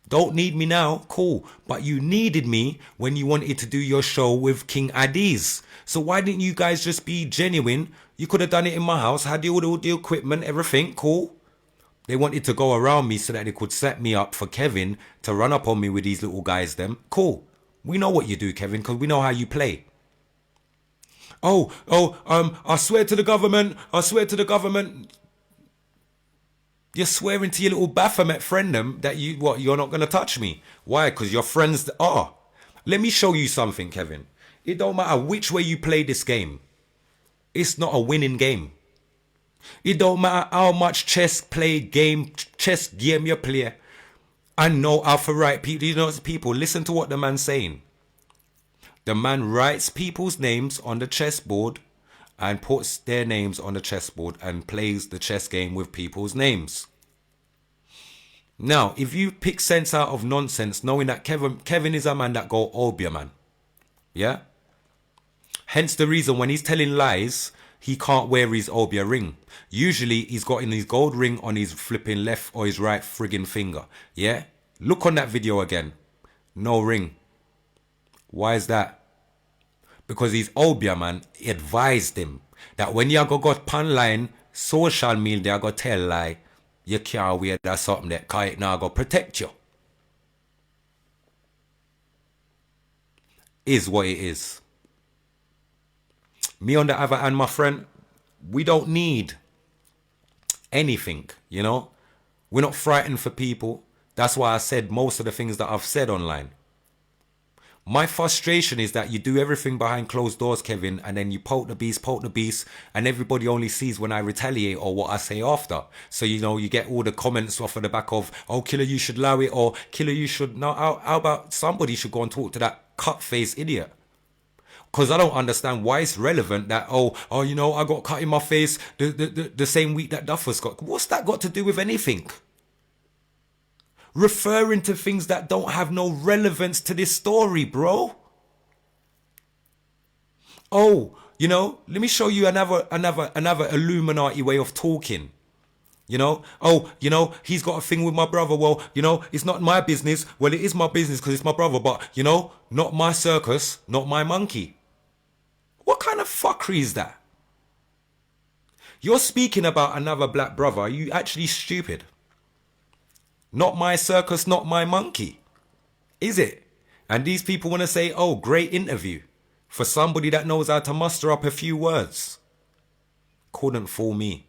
[SPEAKER 2] Don't need me now, cool. But you needed me when you wanted to do your show with King Addreses. So why didn't you guys just be genuine? You could have done it in my house, had all the equipment, everything, cool. They wanted to go around me so that they could set me up for Kevin to run up on me with these little guys, them. Cool. We know what you do, Kevin, because we know how you play. I swear to the government. I swear to the government. You're swearing to your little Baphomet friend them that you're not going to touch me. Why? Because your friends are. Let me show you something, Kevin. It don't matter which way you play this game. It's not a winning game. It don't matter how much chess game you play. I know how to write people. You know, people, listen to what the man's saying. The man writes people's names on the chessboard and puts their names on the chessboard and plays the chess game with people's names. Now, if you pick sense out of nonsense, knowing that Kevin is a man that go obia, man. Yeah? Hence the reason when he's telling lies, he can't wear his obia ring. Usually he's got in his gold ring on his flipping left or his right friggin' finger. Yeah? Look on that video again. No ring. Why is that? Because his obia man advised him that when you go got pan line, social media go tell lie, you can't wear that something that cause it now go protect you. Is what it is. Me on the other hand, my friend, we don't need anything, you know. We're not frightened for people. That's why I said most of the things that I've said online. My frustration is that you do everything behind closed doors, Kevin, and then you poke the beast, and everybody only sees when I retaliate or what I say after. So, you know, you get all the comments off of the back of, oh, Killa, you should allow it, or Killa, you should... No, how about somebody should go and talk to that cut-faced idiot? Because I don't understand why it's relevant that, you know, I got cut in my face the same week that Duffus got... What's that got to do with anything? Referring to things that don't have no relevance to this story, bro. Oh, you know, let me show you another Illuminati way of talking. You know, oh, you know, he's got a thing with my brother. Well, you know, it's not my business. Well, it is my business because it's my brother. But, you know, not my circus, not my monkey. What kind of fuckery is that? You're speaking about another black brother. Are you actually stupid? Not my circus, not my monkey. Is it? And these people want to say, oh, great interview. For somebody that knows how to muster up a few words. Couldn't fool me.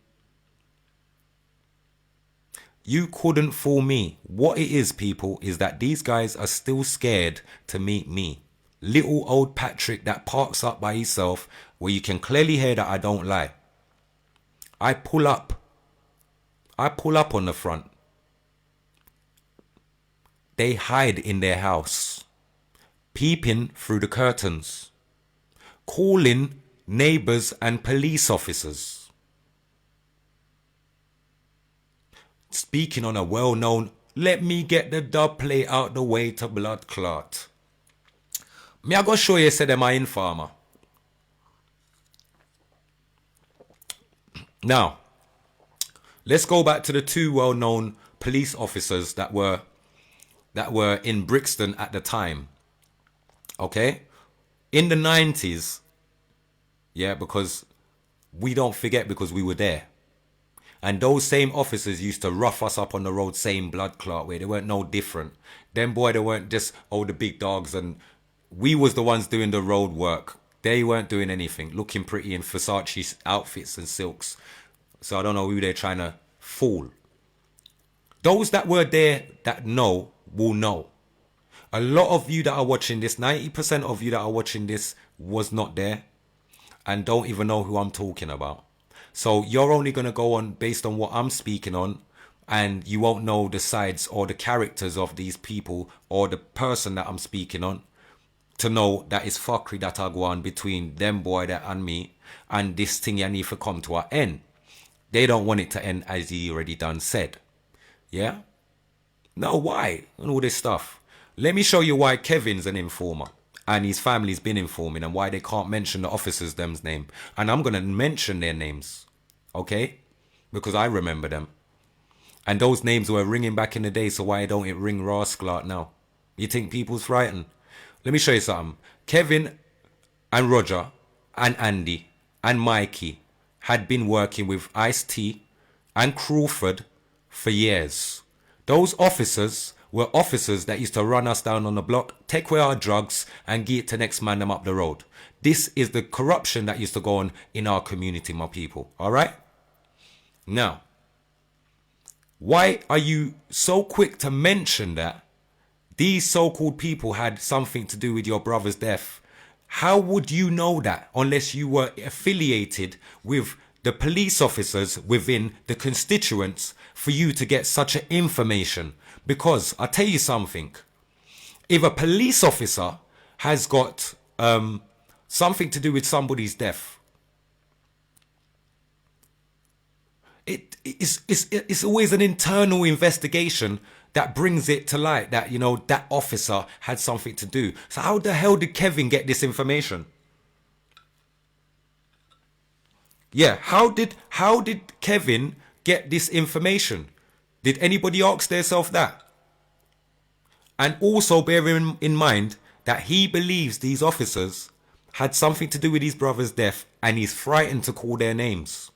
[SPEAKER 2] You couldn't fool me. What it is, people, is that these guys are still scared to meet me. Little old Patrick that parks up by himself where you can clearly hear that I don't lie. I pull up. I pull up on the front. They hide in their house, peeping through the curtains, calling neighbors and police officers. Speaking on a well-known, let me get the dub play out the way to blood clot. Me I go show you say them are informer. Now, let's go back to the two well-known police officers that were in Brixton at the time. Okay? In the 90s, yeah, because we don't forget because we were there. And those same officers used to rough us up on the road, same blood clot way. They weren't no different. Them boy, they weren't just, the big dogs. And we was the ones doing the road work. They weren't doing anything. Looking pretty in Versace outfits and silks. So I don't know who they're trying to fool. Those that were there that know will know. A lot of you that are watching this, 90% of you that are watching this was not there and don't even know who I'm talking about. So you're only going to go on based on what I'm speaking on, and you won't know the sides or the characters of these people or the person that I'm speaking on to know that it's fuckery that I go on between them boy that and me, and this thing you need to come to an end. They don't want it to end as he already done said. Yeah? No, why? And all this stuff. Let me show you why Kevin's an informer. and his family's been informing, and why they can't mention the officers' them's name. And I'm going to mention their names, okay? Because I remember them. And those names were ringing back in the day, so why don't it ring rascal now? You think people's frightened? Let me show you something. Kevin and Roger and Andy and Mikey had been working with Ice-T and Crawford for years. Those officers were officers that used to run us down on the block, take away our drugs, and get it to next man them up the road. This is the corruption that used to go on in our community, my people. All right? Now, why are you so quick to mention that these so-called people had something to do with your brother's death? How would you know that unless you were affiliated with the police officers within the constituents for you to get such an information? Because I'll tell you something. If a police officer has got something to do with somebody's death, it's always an internal investigation that brings it to light that, you know, that officer had something to do. So how the hell did Kevin get this information? Yeah, how did Kevin get this information? Did anybody ask themselves that? And also bear in mind that he believes these officers had something to do with his brother's death, and he's frightened to call their names.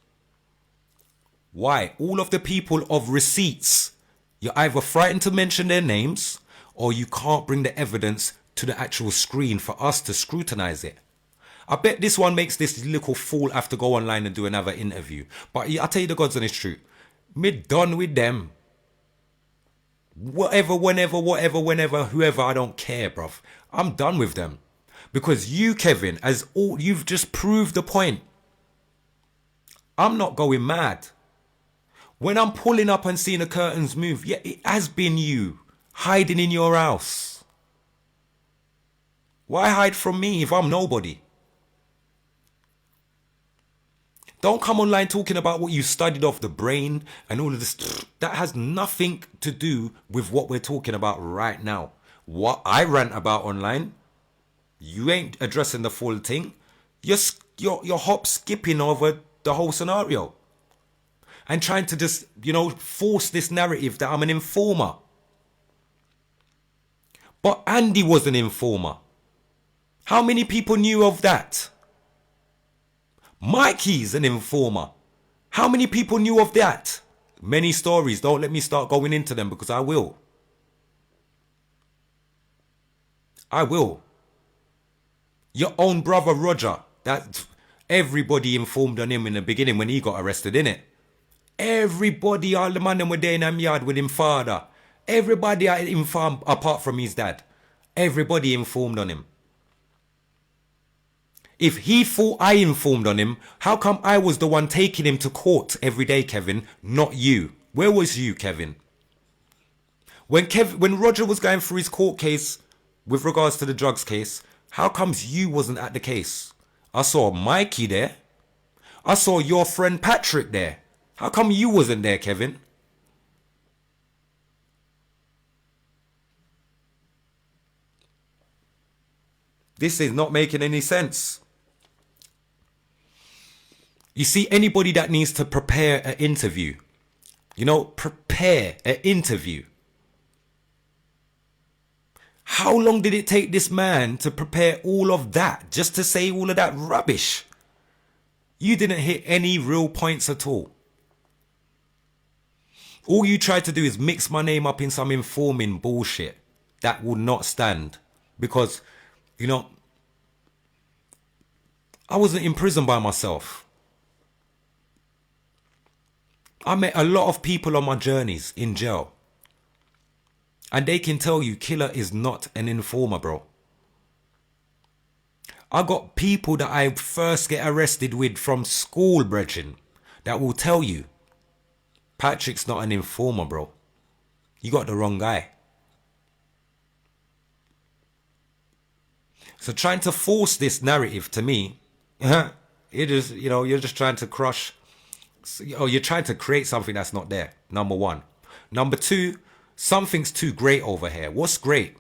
[SPEAKER 2] Why? All of the people of receipts, you're either frightened to mention their names, or you can't bring the evidence to the actual screen for us to scrutinize it. I bet this one makes this little fool have to go online and do another interview. But I'll tell you the God's honest truth. Me done with them. Whatever, whenever, whoever, I don't care, bruv. I'm done with them. Because you, Kevin, you've just proved the point. I'm not going mad. When I'm pulling up and seeing the curtains move, yeah, it has been you hiding in your house. Why hide from me if I'm nobody? Don't come online talking about what you studied off the brain and all of this. That has nothing to do with what we're talking about right now. What I rant about online, you ain't addressing the full thing. You're hop skipping over the whole scenario. And trying to just, you know, force this narrative that I'm an informer. But Andy was an informer. How many people knew of that? Mikey's an informer. How many people knew of that? Many stories. Don't let me start going into them, because I will. I will. Your own brother Roger, that everybody informed on him in the beginning when he got arrested, innit? Everybody, all the man them were there in them yard with him father. Everybody informed apart from his dad. Everybody informed on him. If he thought I informed on him, how come I was the one taking him to court every day, Kevin, not you? Where was you, Kevin? When Roger was going through his court case with regards to the drugs case, how comes you wasn't at the case? I saw Mikey there. I saw your friend Patrick there. How come you wasn't there, Kevin? This is not making any sense. You see, anybody that needs to prepare an interview, you know, prepare an interview. How long did it take this man to prepare all of that just to say all of that rubbish? You didn't hit any real points at all. All you tried to do is mix my name up in some informing bullshit that would not stand. Because, you know, I wasn't in prison by myself. I met a lot of people on my journeys in jail. And they can tell you Killa is not an informer, bro. I got people that I first get arrested with from school, brethren, that will tell you Patrick's not an informer, bro. You got the wrong guy. So trying to force this narrative to me, it is, you know, you're just trying to crush, or you're trying to create something that's not there, number one. Number two, something's too great over here. What's great?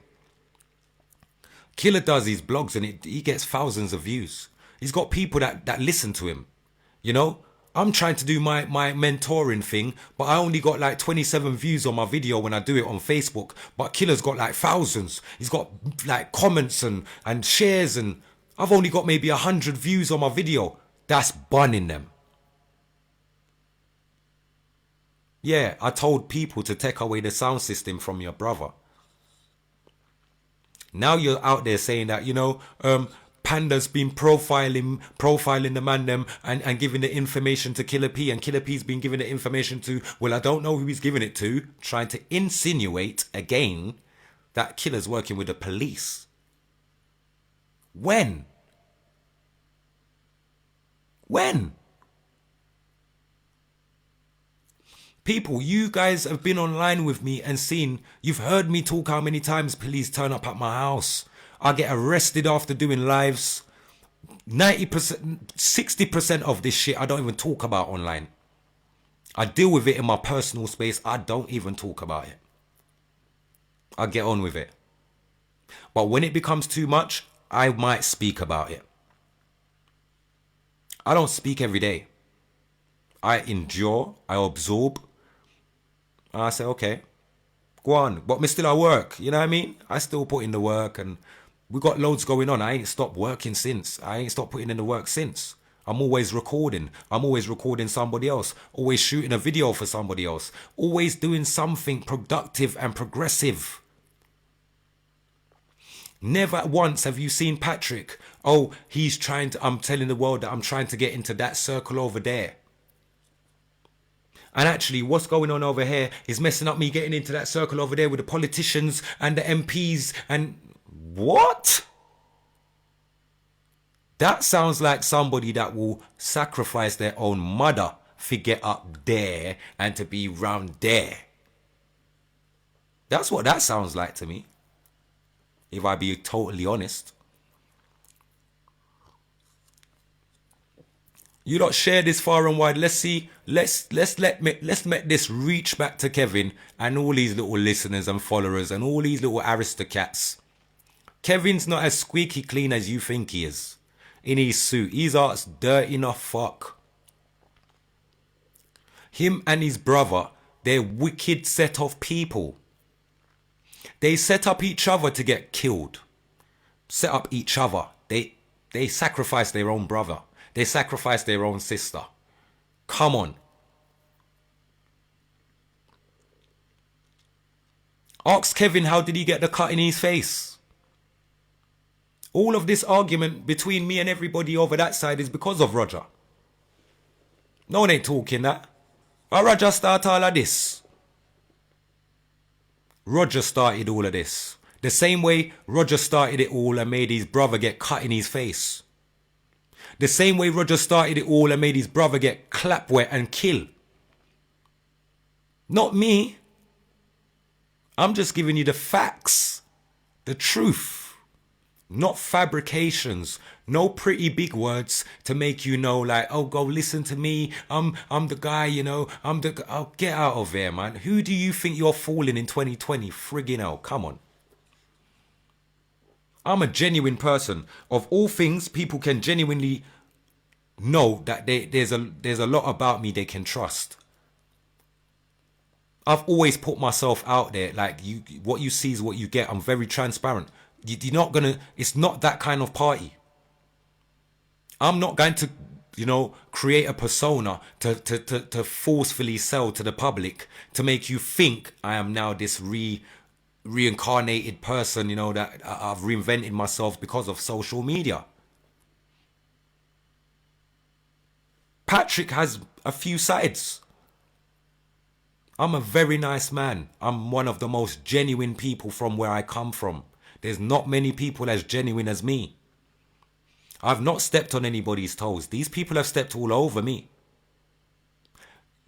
[SPEAKER 2] Killa does his blogs and he gets thousands of views. He's got people that listen to him. You know, I'm trying to do my mentoring thing, but I only got like 27 views on my video when I do it on Facebook. But Killa's got like thousands. He's got like comments and shares, and I've only got maybe 100 views on my video. That's bunning them. Yeah, I told people to take away the sound system from your brother. Now you're out there saying that, you know, Panda's been profiling the man them and giving the information to Killa P, and Killa P's been giving the information to, well, I don't know who he's giving it to, trying to insinuate again that Killa's working with the police. When? People, you guys have been online with me and seen, you've heard me talk how many times police turn up at my house. I get arrested after doing lives. 90%, 60% of this shit I don't even talk about online. I deal with it in my personal space. I don't even talk about it. I get on with it. But when it becomes too much, I might speak about it. I don't speak every day. I endure, I absorb. And I say, okay, go on. But me still at work, you know what I mean? I still put in the work, and we got loads going on. I ain't stopped working since. I ain't stopped putting in the work since. I'm always recording. I'm always recording somebody else. Always shooting a video for somebody else. Always doing something productive and progressive. Never once have you seen Patrick, oh, he's trying to, I'm telling the world that I'm trying to get into that circle over there. And actually, what's going on over here is messing up me getting into that circle over there with the politicians and the MPs and... What? That sounds like somebody that will sacrifice their own mother to get up there and to be round there. That's what that sounds like to me, if I be totally honest. You lot share this far and wide. Let's see. Let's make this reach back to Kevin and all these little listeners and followers and all these little aristocrats. Kevin's not as squeaky clean as you think he is. In his suit, his art's dirty enough fuck. Him and his brother, they're wicked set of people. They set up each other to get killed. Set up each other. They sacrifice their own brother. They sacrifice their own sister. Come on. Ask Kevin, how did he get the cut in his face? All of this argument between me and everybody over that side is because of Roger. No one ain't talking that. Why Roger start all of this? Roger started all of this. The same way Roger started it all and made his brother get cut in his face. The same way Roger started it all and made his brother get clap wet and kill. Not me. I'm just giving you the facts. The truth. Not fabrications. No pretty big words to make you know like, oh, go listen to me. I'm the guy, you know. Oh, get out of there, man. Who do you think you're fooling in 2020? Friggin' hell. Come on. I'm a genuine person. Of all things, people can genuinely know that there's a lot about me they can trust. I've always put myself out there. Like, what you see is what you get. I'm very transparent. You're not gonna. It's not that kind of party. I'm not going to, you know, create a persona to forcefully sell to the public to make you think I am now this reincarnated person, you know, that I've reinvented myself because of social media. Patrick has a few sides. I'm a very nice man. I'm one of the most genuine people from where I come from. There's not many people as genuine as me. I've not stepped on anybody's toes. These people have stepped all over me.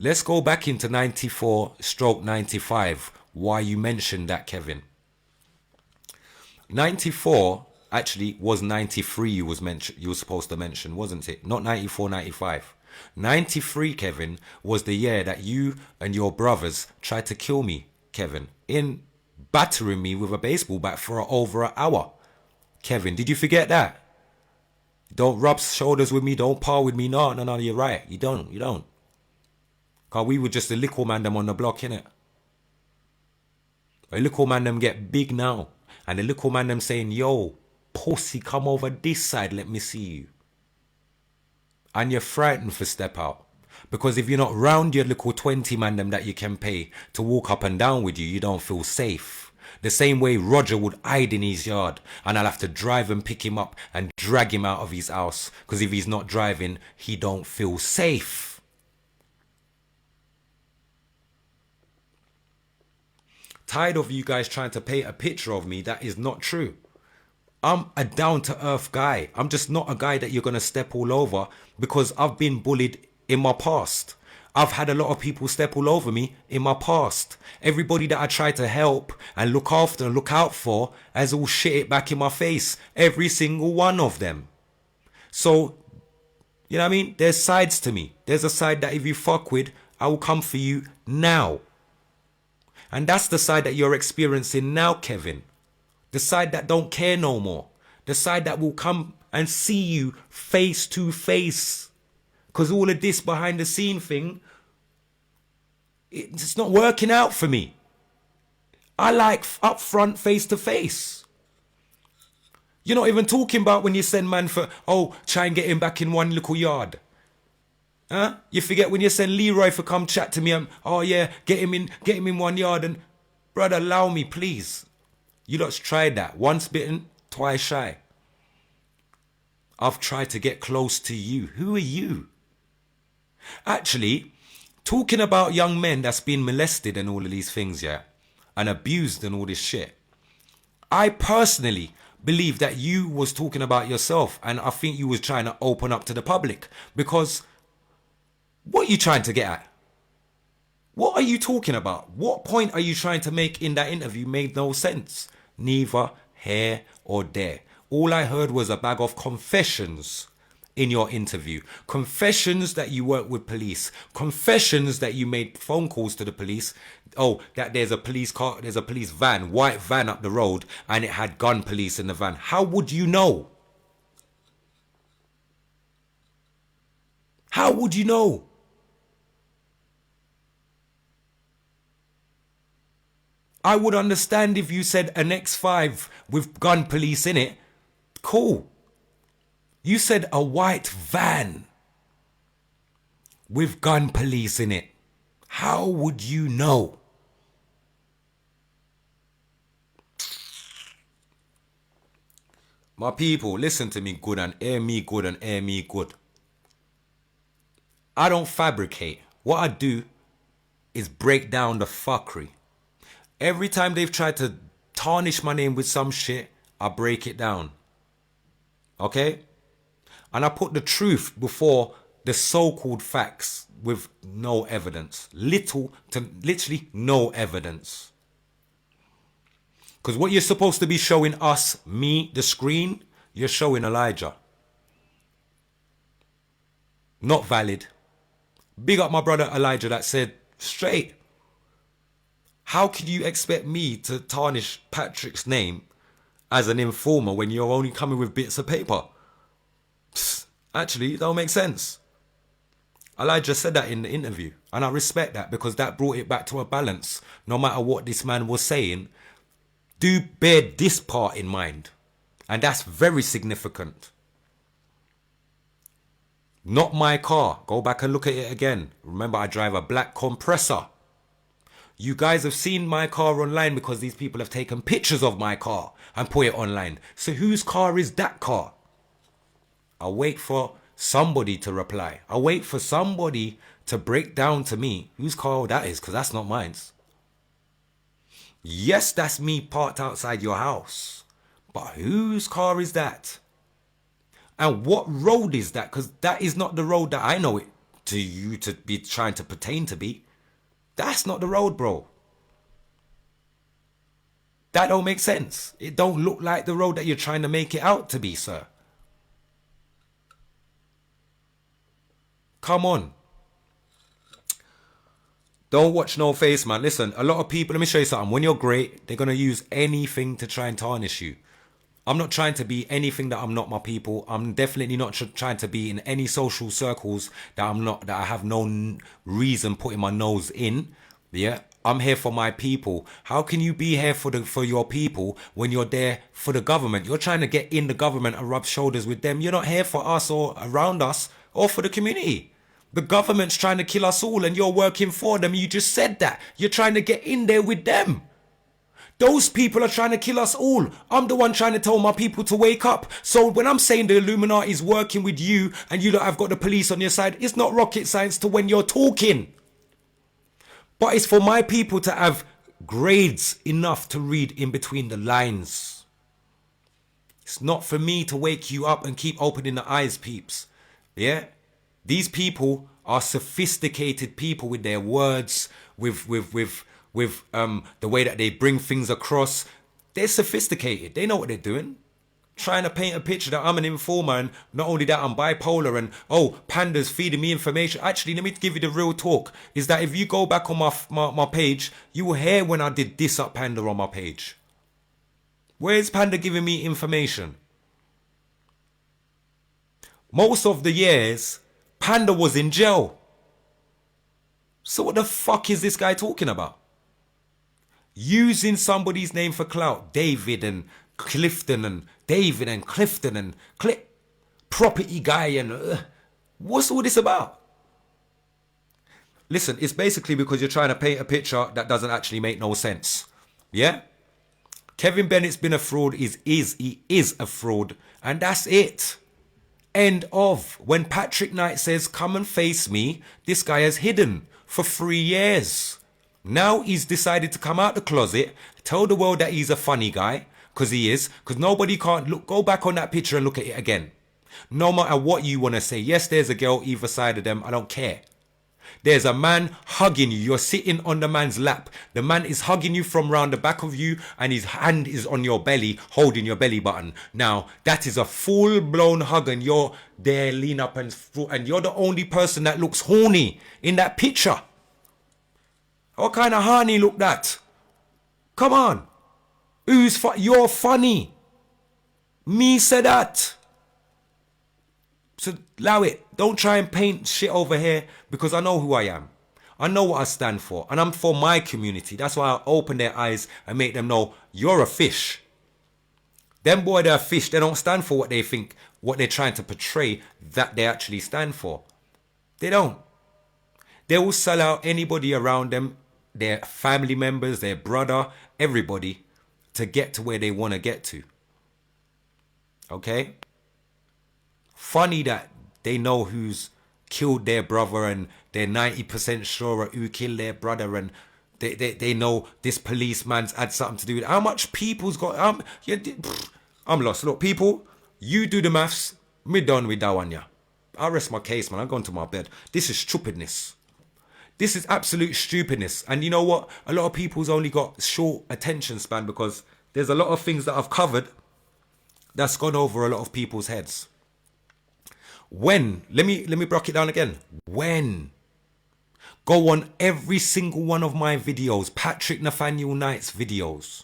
[SPEAKER 2] Let's go back into 94/95. Why you mentioned that, Kevin. 94 actually was 93 you were supposed to mention, wasn't it? Not 94, 95. 93, Kevin, was the year that you and your brothers tried to kill me, Kevin, in battering me with a baseball bat for over an hour. Kevin, did you forget that? Don't rub shoulders with me, don't par with me. No, you're right. You don't. Because we were just the little man them on the block, innit? The little man them get big now. And the little man them saying, yo, pussy, come over this side, let me see you. And you're frightened for step out. Because if you're not round your little 20 man them that you can pay to walk up and down with you, you don't feel safe. The same way Roger would hide in his yard and I'll have to drive and pick him up and drag him out of his house. Because if he's not driving, he don't feel safe. Tired of you guys trying to paint a picture of me that is not true. I'm a down-to-earth guy. I'm just not a guy that you're going to step all over because I've been bullied in my past. I've had a lot of people step all over me in my past. Everybody that I try to help and look after and look out for has all shit it back in my face. Every single one of them. So, you know what I mean? There's sides to me. There's a side that if you fuck with, I will come for you now. And that's the side that you're experiencing now, Kevin. The side that don't care no more. The side that will come and see you face to face. Because all of this behind the scene thing, it's not working out for me. I like up front, face to face. You're not even talking about when you send man for, oh, try and get him back in one little yard. Huh? You forget when you send Leroy for come chat to me, oh yeah, get him in one yard. And brother, allow me, please. You lot's tried that. Once bitten, twice shy. I've tried to get close to you. Who are you? Actually, talking about young men that's been molested and all of these things, yeah, and abused and all this shit, I personally believe that you was talking about yourself, and I think you was trying to open up to the public, because what are you trying to get at? What are you talking about? What point are you trying to make in that interview made no sense? Neither here or there. All I heard was a bag of confessions in your interview. Confessions that you worked with police. Confessions that you made phone calls to the police. Oh, that there's a police car, there's a police van, white van up the road, and it had gun police in the van. How would you know? How would you know? I would understand if you said an X5 with gun police in it. Cool. You said a white van with gun police in it. How would you know? My people, listen to me good and hear me good and hear me good. I don't fabricate. What I do is break down the fuckery. Every time they've tried to tarnish my name with some shit, I break it down. Okay? And I put the truth before the so-called facts with no evidence. Little to literally no evidence. Because what you're supposed to be showing us, me, the screen, you're showing Elijah. Not valid. Big up my brother Elijah that said straight. How can you expect me to tarnish Patrick's name as an informer when you're only coming with bits of paper? Actually, it don't make sense. Elijah said that in the interview, and I respect that because that brought it back to a balance. No matter what this man was saying, do bear this part in mind, and that's very significant. Not my car. Go back and look at it again. Remember, I drive a black compressor. You guys have seen my car online because these people have taken pictures of my car and put it online. So whose car is that car? I'll wait for somebody to reply. I'll wait for somebody to break down to me whose car that is, because that's not mine. Yes, that's me parked outside your house. But whose car is that? And what road is that? Because that is not the road that I know it to you to be trying to pertain to be. That's not the road, bro. That don't make sense. It don't look like the road that you're trying to make it out to be, sir. Come on. Don't watch no face, man. Listen, a lot of people, let me show you something. When you're great, they're going to use anything to try and tarnish you. I'm not trying to be anything that I'm not, my people. I'm definitely not trying to be in any social circles that I'm not, that I have no reason putting my nose in. Yeah, I'm here for my people. How can you be here for your people when you're there for the government? You're trying to get in the government and rub shoulders with them. You're not here for us or around us or for the community. The government's trying to kill us all and you're working for them. You just said that. You're trying to get in there with them. Those people are trying to kill us all. I'm the one trying to tell my people to wake up. So when I'm saying the Illuminati is working with you and you lot have got the police on your side, it's not rocket science to when you're talking. But it's for my people to have grades enough to read in between the lines. It's not for me to wake you up and keep opening the eyes, peeps. Yeah? These people are sophisticated people with their words, with the way that they bring things across. They're sophisticated. They know what they're doing. Trying to paint a picture that I'm an informer and not only that I'm bipolar and Panda's feeding me information. Actually, let me give you the real talk. Is that if you go back on my page, you will hear when I did diss up Panda on my page. Where's Panda giving me information? Most of the years, Panda was in jail. So what the fuck is this guy talking about? Using somebody's name for clout. David and Clifton and David and Clifton and property guy and what's all this about? Listen, it's basically because you're trying to paint a picture that doesn't actually make no sense. Yeah? Kevin Bennett's been a fraud, he is a fraud, and that's it. End of. When Patrick Knight says, come and face me, this guy has hidden for 3 years. Now he's decided to come out the closet, tell the world that he's a funny guy, because he is, because nobody can't look. Go back on that picture and look at it again. No matter what you want to say. Yes, there's a girl either side of them. I don't care. There's a man hugging you. You're sitting on the man's lap. The man is hugging you from round the back of you and his hand is on your belly, holding your belly button. Now, that is a full-blown hug and you're there, lean up and you're the only person that looks horny in that picture. What kind of honey look that? Come on. You're funny. Me said that. So allow it. Don't try and paint shit over here because I know who I am. I know what I stand for. And I'm for my community. That's why I open their eyes and make them know you're a fish. Them boy, they're a fish. They don't stand for what they think, what they're trying to portray that they actually stand for. They don't. They will sell out anybody around them, their family members, their brother, everybody, to get to where they want to get to. Okay? Funny that they know who's killed their brother and they're 90% sure who killed their brother and they know this policeman's had something to do with it. How much people's got... I'm lost. Look, people, you do the maths. Me done with that one, yeah. I'll rest my case, man. I'm going to my bed. This is stupidness. This is absolute stupidness. And you know what? A lot of people's only got short attention span because there's a lot of things that I've covered that's gone over a lot of people's heads. When, let me break it down again. When, go on every single one of my videos, Patrick Nathaniel Knight's videos.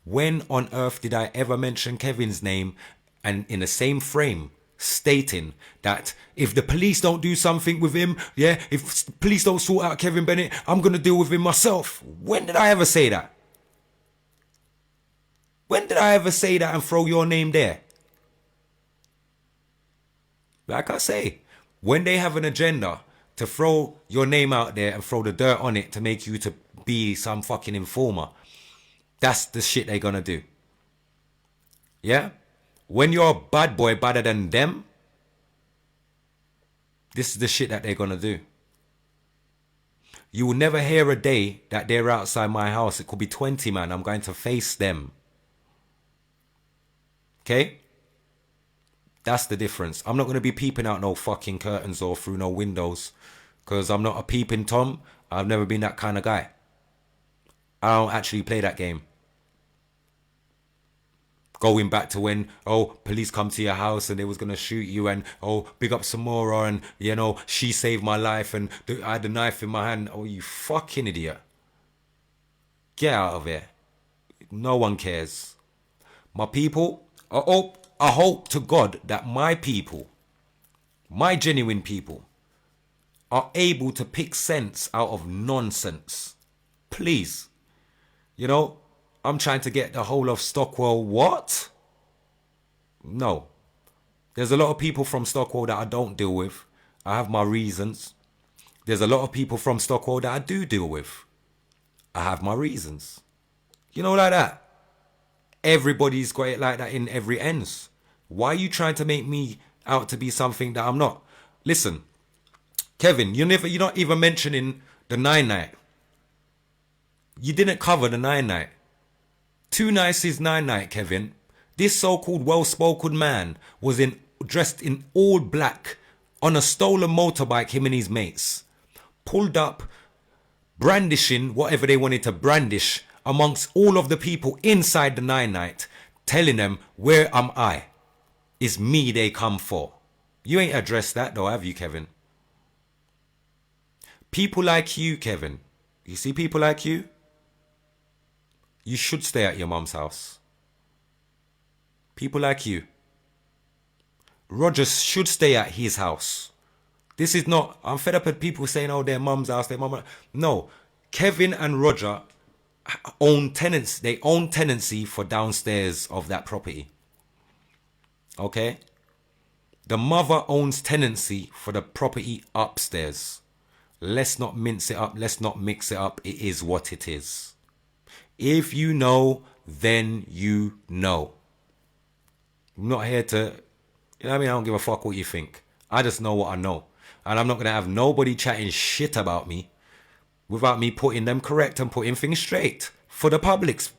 [SPEAKER 2] When on earth did I ever mention Kevin's name and in the same frame stating that if the police don't do something with him, yeah, if police don't sort out Kevin Bennett, I'm going to deal with him myself? When did I ever say that? When did I ever say that and throw your name there? Like I say, when they have an agenda to throw your name out there and throw the dirt on it to make you to be some fucking informer, that's the shit they're gonna do. Yeah? When you're a bad boy badder than them, this is the shit that they're gonna do. You will never hear a day that they're outside my house. It could be 20 man. I'm going to face them. Okay? That's the difference. I'm not going to be peeping out no fucking curtains or through no windows. Because I'm not a peeping Tom. I've never been that kind of guy. I don't actually play that game. Going back to when, police come to your house and they was going to shoot you and, big up Samora and, you know, she saved my life and I had the knife in my hand. Oh, you fucking idiot. Get out of here. No one cares. My people, I hope to God that my people, my genuine people, are able to pick sense out of nonsense. Please. You know, I'm trying to get the whole of Stockwell. What? No. There's a lot of people from Stockwell that I don't deal with. I have my reasons. There's a lot of people from Stockwell that I do deal with. I have my reasons. You know, like that. Everybody's got it like that in every ends. Why are you trying to make me out to be something that I'm not? Listen, Kevin, you're not even mentioning the 9-night. You didn't cover the 9-night. 2 nights is 9-night, Kevin. This so-called well-spoken man was dressed in all black on a stolen motorbike, him and his mates. Pulled up, brandishing whatever they wanted to brandish amongst all of the people inside the 9-night, telling them, where am I? It's me they come for. You ain't addressed that though, have you, Kevin? People like you, Kevin. You see people like you? You should stay at your mum's house. People like you. Rogers should stay at his house. This is not, I'm fed up with people saying, oh, their mum's house, their mum. No, Kevin and Roger own tenants. They own tenancy for downstairs of that property. Okay? The mother owns tenancy for the property upstairs. Let's not mince it up. Let's not mix it up. It is what it is. If you know, then you know. I'm not here to, you know what I mean? I don't give a fuck what you think. I just know what I know. And I'm not going to have nobody chatting shit about me without me putting them correct and putting things straight for the publics.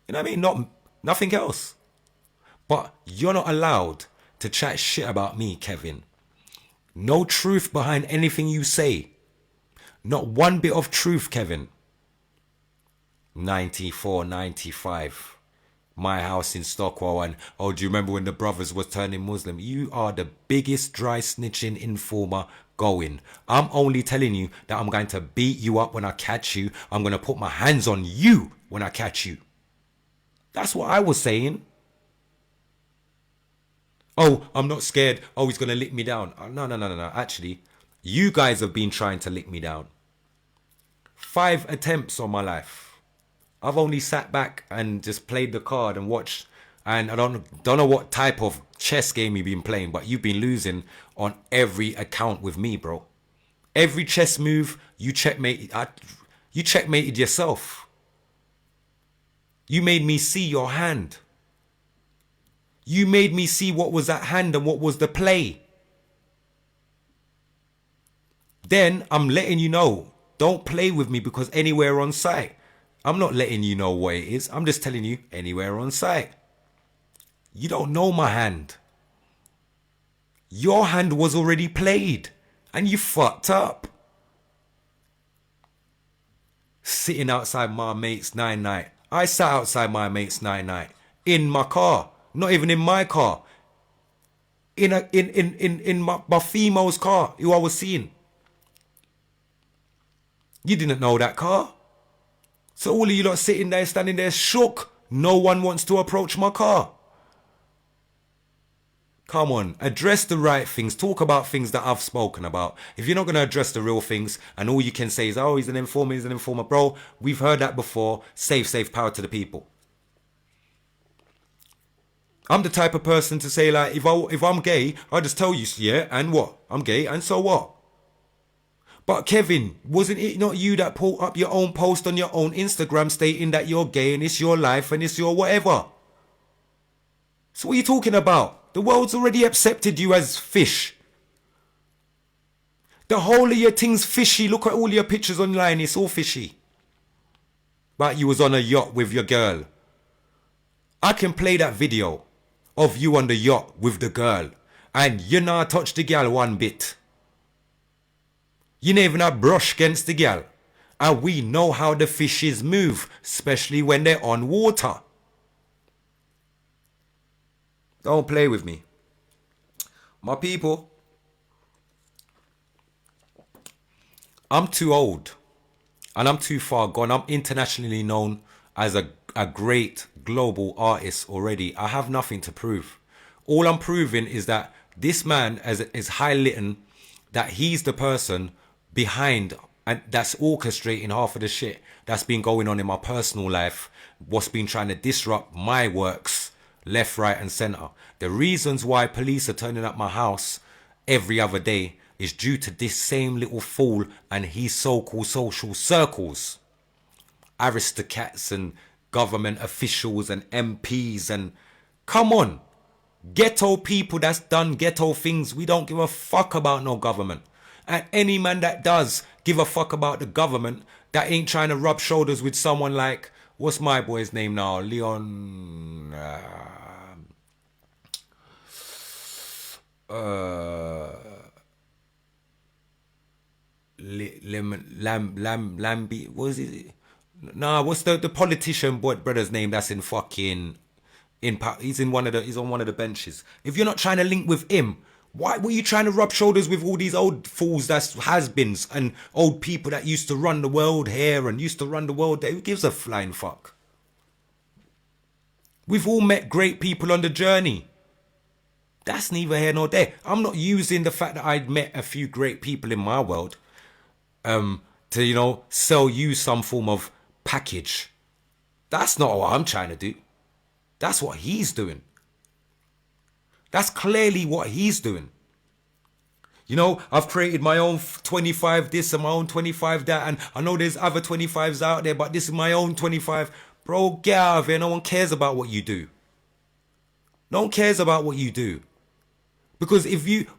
[SPEAKER 2] You know what I mean? Nothing else. But you're not allowed to chat shit about me, Kevin. No truth behind anything you say. Not one bit of truth, Kevin. 94, 95. My house in Stockwell, and oh, do you remember when the brothers was turning Muslim? You are the biggest dry snitching informer going. I'm only telling you that I'm going to beat you up when I catch you. I'm going to put my hands on you when I catch you. That's what I was saying. Oh, I'm not scared. Oh, he's going to lick me down. No. Actually, you guys have been trying to lick me down. 5 attempts on my life. I've only sat back and just played the card and watched. And I don't know what type of chess game you've been playing, but you've been losing on every account with me, bro. Every chess move, you checkmated yourself. You made me see your hand. You made me see what was at hand and what was the play. Then I'm letting you know, don't play with me because anywhere on site. I'm not letting you know what it is. I'm just telling you anywhere on site. You don't know my hand. Your hand was already played and you fucked up. Sitting outside my mate's 9-night. I sat outside my mate's 9-night in my car. Not even in my car. In my female's car who I was seeing. You didn't know that car. So all of you lot sitting there, standing there shook. No one wants to approach my car. Come on, address the right things. Talk about things that I've spoken about. If you're not going to address the real things and all you can say is, oh, he's an informer. Bro, we've heard that before. Safe, power to the people. I'm the type of person to say, like, if I'm gay, I'll just tell you, yeah, and what? I'm gay, and so what? But Kevin, wasn't it not you that put up your own post on your own Instagram stating that you're gay and it's your life and it's your whatever? So what are you talking about? The world's already accepted you as fish. The whole of your thing's fishy. Look at all your pictures online, it's all fishy. But you was on a yacht with your girl. I can play that video of you on the yacht with the girl and you not touch the girl one bit. You never even have brush against the girl. And we know how the fishes move, especially when they're on water. Don't play with me. My people, I'm too old. And I'm too far gone. I'm internationally known as a great global artist already. I have nothing to prove. All I'm proving is that this man is highlighting that he's the person behind and that's orchestrating half of the shit that's been going on in my personal life, what's been trying to disrupt my works left, right and center. The reasons why police are turning up my house every other day is due to this same little fool and his so-called social circles. Aristocrats and government officials and MPs and come on, ghetto people that's done ghetto things. We don't give a fuck about no government. And any man that does give a fuck about the government, that ain't trying to rub shoulders with someone like, what's my boy's name now? Leon. Lambi. What is it? Nah, what's the politician brother's name that's in fucking he's on one of the benches. If you're not trying to link with him, why were you trying to rub shoulders with all these old fools that's has-beens and old people that used to run the world here and used to run the world there? Who gives a flying fuck? We've all met great people on the journey. That's neither here nor there. I'm not using the fact that I'd met a few great people in my world to, sell you some form of package. That's not what I'm trying to do. That's what he's doing. That's clearly what he's doing. I've created my own 25 this and my own 25 that, and I know there's other 25s out there, but this is my own 25. Bro, get out of here. No one cares about what you do. No one cares about what you do. Because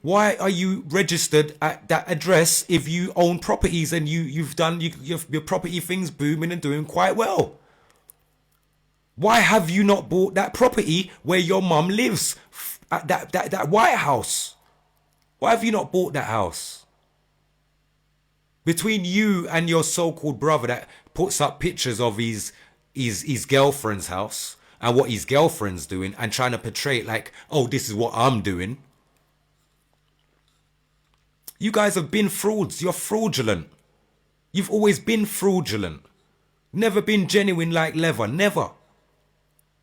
[SPEAKER 2] why are you registered at that address if you own properties and you've done your property things booming and doing quite well? Why have you not bought that property where your mum lives, at that White House? Why have you not bought that house? Between you and your so-called brother that puts up pictures of his girlfriend's house and what his girlfriend's doing and trying to portray it like, oh, this is what I'm doing. You guys have been frauds. You're fraudulent. You've always been fraudulent. Never been genuine like leather. Never.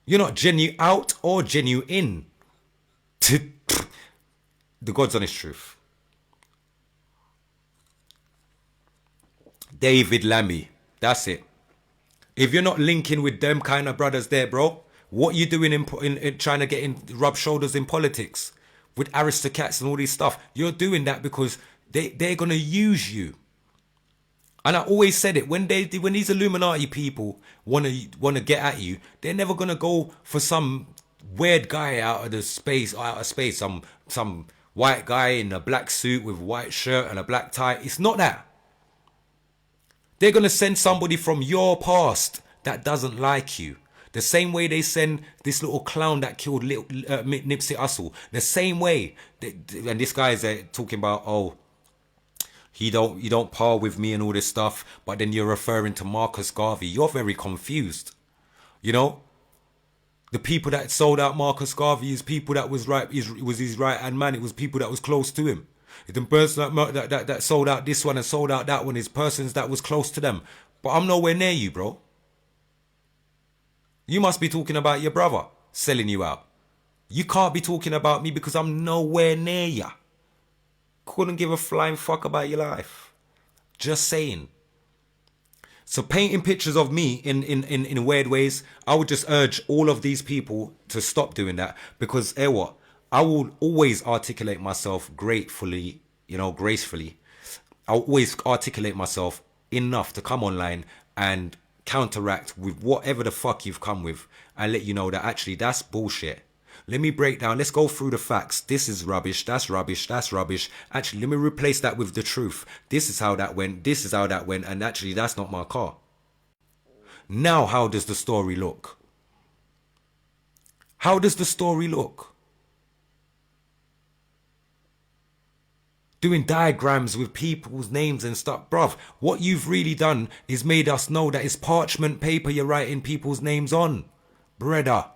[SPEAKER 2] You're not genuine out or genuine in. The God's honest truth. David Lammy. That's it. If you're not linking with them kind of brothers there, bro, what you doing in trying to get in, rub shoulders in politics with aristocrats and all this stuff? You're doing that because they're going to use you. And I always said it, when these Illuminati people want to get at you, they're never going to go for some weird guy out of space, some white guy in a black suit with a white shirt and a black tie. It's not that. They're going to send somebody from your past that doesn't like you. The same way they send this little clown that killed Nipsey Hussle. The same way. And this guy is talking about, oh, you don't par with me and all this stuff. But then you're referring to Marcus Garvey. You're very confused. The people that sold out Marcus Garvey is people that was his right-hand man. It was people that was close to him. The person that sold out this one and sold out that one is persons that was close to them. But I'm nowhere near you, bro. You must be talking about your brother selling you out. You can't be talking about me because I'm nowhere near ya. Couldn't give a flying fuck about your life. Just saying. So painting pictures of me in weird ways, I would just urge all of these people to stop doing that. Because, what? I will always articulate myself gracefully. I'll always articulate myself enough to come online and counteract with whatever the fuck you've come with and let you know that actually that's bullshit. Let me break down. Let's go through the facts. This is rubbish. That's rubbish. That's rubbish. Actually, let me replace that with the truth. This is how that went. This is how that went. And actually, that's not my car. Now, how does the story look? How does the story look? Doing diagrams with people's names and stuff. Bruv, what you've really done is made us know that it's parchment paper you're writing people's names on. Brother.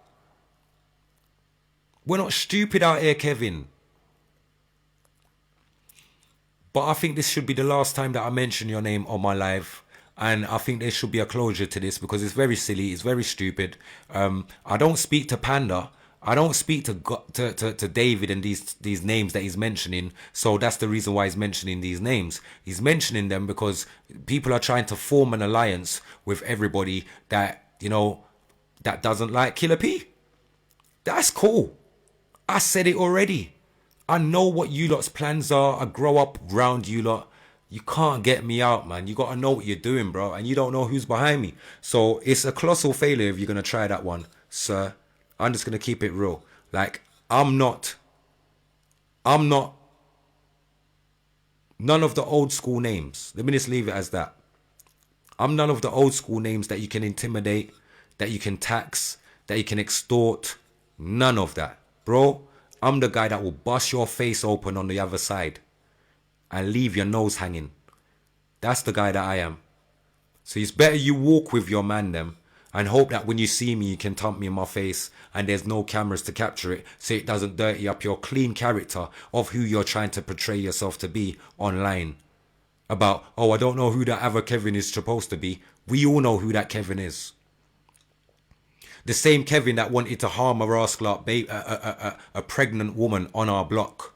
[SPEAKER 2] We're not stupid out here, Kevin. But I think this should be the last time that I mention your name on my live. And I think there should be a closure to this because it's very silly. It's very stupid. I don't speak to Panda. I don't speak to David and these names that he's mentioning. So that's the reason why he's mentioning these names. He's mentioning them because people are trying to form an alliance with everybody that, you know, that doesn't like Killer P. That's cool. I said it already. I know what you lot's plans are. I grow up around you lot. You can't get me out, man. You got to know what you're doing, bro. And you don't know who's behind me. So it's a colossal failure if you're going to try that one, sir. I'm just going to keep it real. Like, I'm not none of the old school names. Let me just leave it as that. I'm none of the old school names that you can intimidate, that you can tax, that you can extort. None of that. Bro, I'm the guy that will bust your face open on the other side and leave your nose hanging. That's the guy that I am. So it's better you walk with your man them and hope that when you see me, you can thump me in my face and there's no cameras to capture it so it doesn't dirty up your clean character of who you're trying to portray yourself to be online. About, oh, I don't know who that other Kevin is supposed to be. We all know who that Kevin is. The same Kevin that wanted to harm a rascal, a pregnant woman on our block.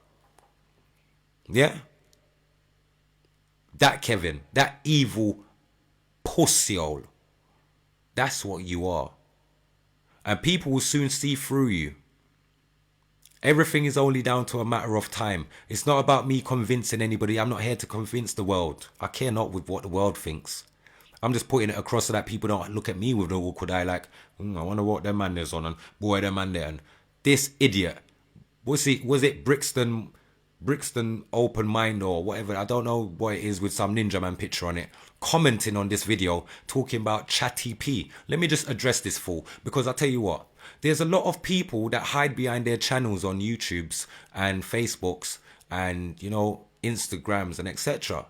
[SPEAKER 2] Yeah? That Kevin, that evil pussyhole. That's what you are. And people will soon see through you. Everything is only down to a matter of time. It's not about me convincing anybody. I'm not here to convince the world. I care not with what the world thinks. I'm just putting it across so that people don't look at me with the awkward eye like, I wonder what their man is on and boy, their man there. And this idiot, was it Brixton Open Mind or whatever, I don't know what it is, with some Ninja Man picture on it, commenting on this video, talking about Chatty P. Let me just address this fool, because I'll tell you what, there's a lot of people that hide behind their channels on YouTubes and Facebooks and, you know, Instagrams and etc.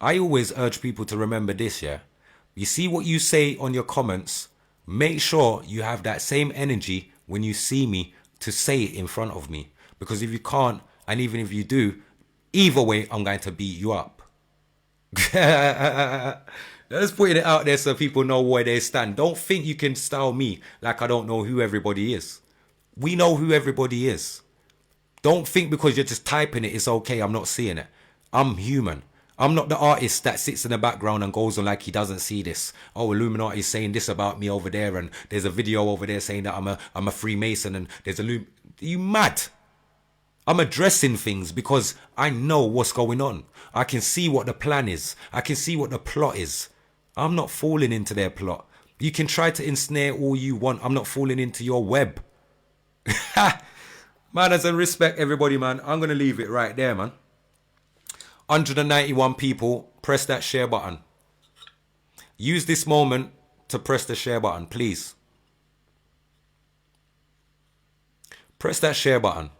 [SPEAKER 2] I always urge people to remember this, yeah? You see what you say on your comments, make sure you have that same energy when you see me to say it in front of me. Because if you can't, and even if you do, either way, I'm going to beat you up. Just putting it out there so people know where they stand. Don't think you can style me like I don't know who everybody is. We know who everybody is. Don't think because you're just typing it, it's okay, I'm not seeing it. I'm human. I'm not the artist that sits in the background and goes on like he doesn't see this. Oh, Illuminati is saying this about me over there, and there's a video over there saying that I'm a Freemason, and there's you mad? I'm addressing things because I know what's going on. I can see what the plan is. I can see what the plot is. I'm not falling into their plot. You can try to ensnare all you want. I'm not falling into your web. Man, as a respect everybody, man. I'm going to leave it right there, man. 191 people, press that share button. Use this moment to press the share button, please. Press that share button.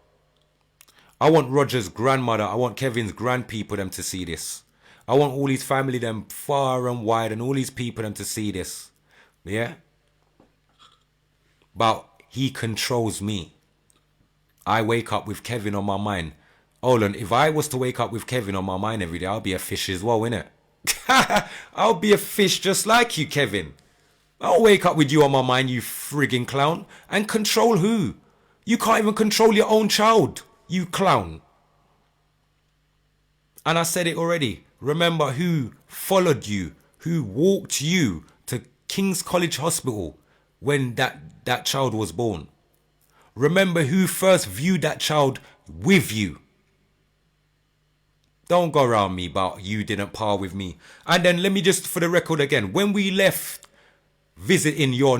[SPEAKER 2] I want Roger's grandmother, I want Kevin's grandpeople them to see this. I want all his family them far and wide and all these people them to see this. Yeah? But he controls me. I wake up with Kevin on my mind. Olan, if I was to wake up with Kevin on my mind every day, I'll be a fish as well, innit? I'll be a fish just like you, Kevin. I'll wake up with you on my mind, you frigging clown. And control who? You can't even control your own child, you clown. And I said it already. Remember who followed you, who walked you to King's College Hospital when that child was born. Remember who first viewed that child with you. Don't go around me about you didn't par with me. And then let me just, for the record again, when we left visiting your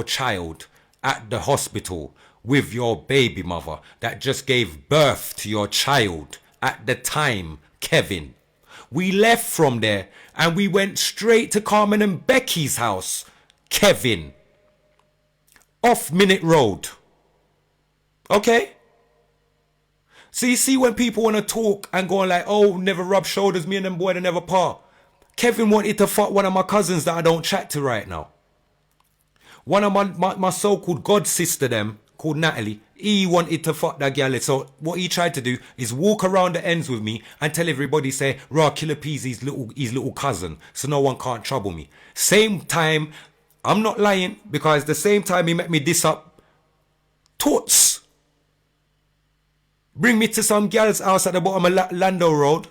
[SPEAKER 2] child at the hospital with your baby mother that just gave birth to your child at the time, Kevin, we left from there and we went straight to Carmen and Becky's house, Kevin, off Minute Road. Okay? So you see when people want to talk and going like, oh, never rub shoulders, me and them boy, they never part. Kevin wanted to fuck one of my cousins that I don't chat to right now. One of my so-called god sister them, called Natalie, He wanted to fuck that gal. So what he tried to do is walk around the ends with me and tell everybody, say, raw Killer P's his little cousin, so no one can't trouble me. Same time, I'm not lying, because the same time he met me diss up Toots. Bring me to some gal's house at the bottom of Lando Road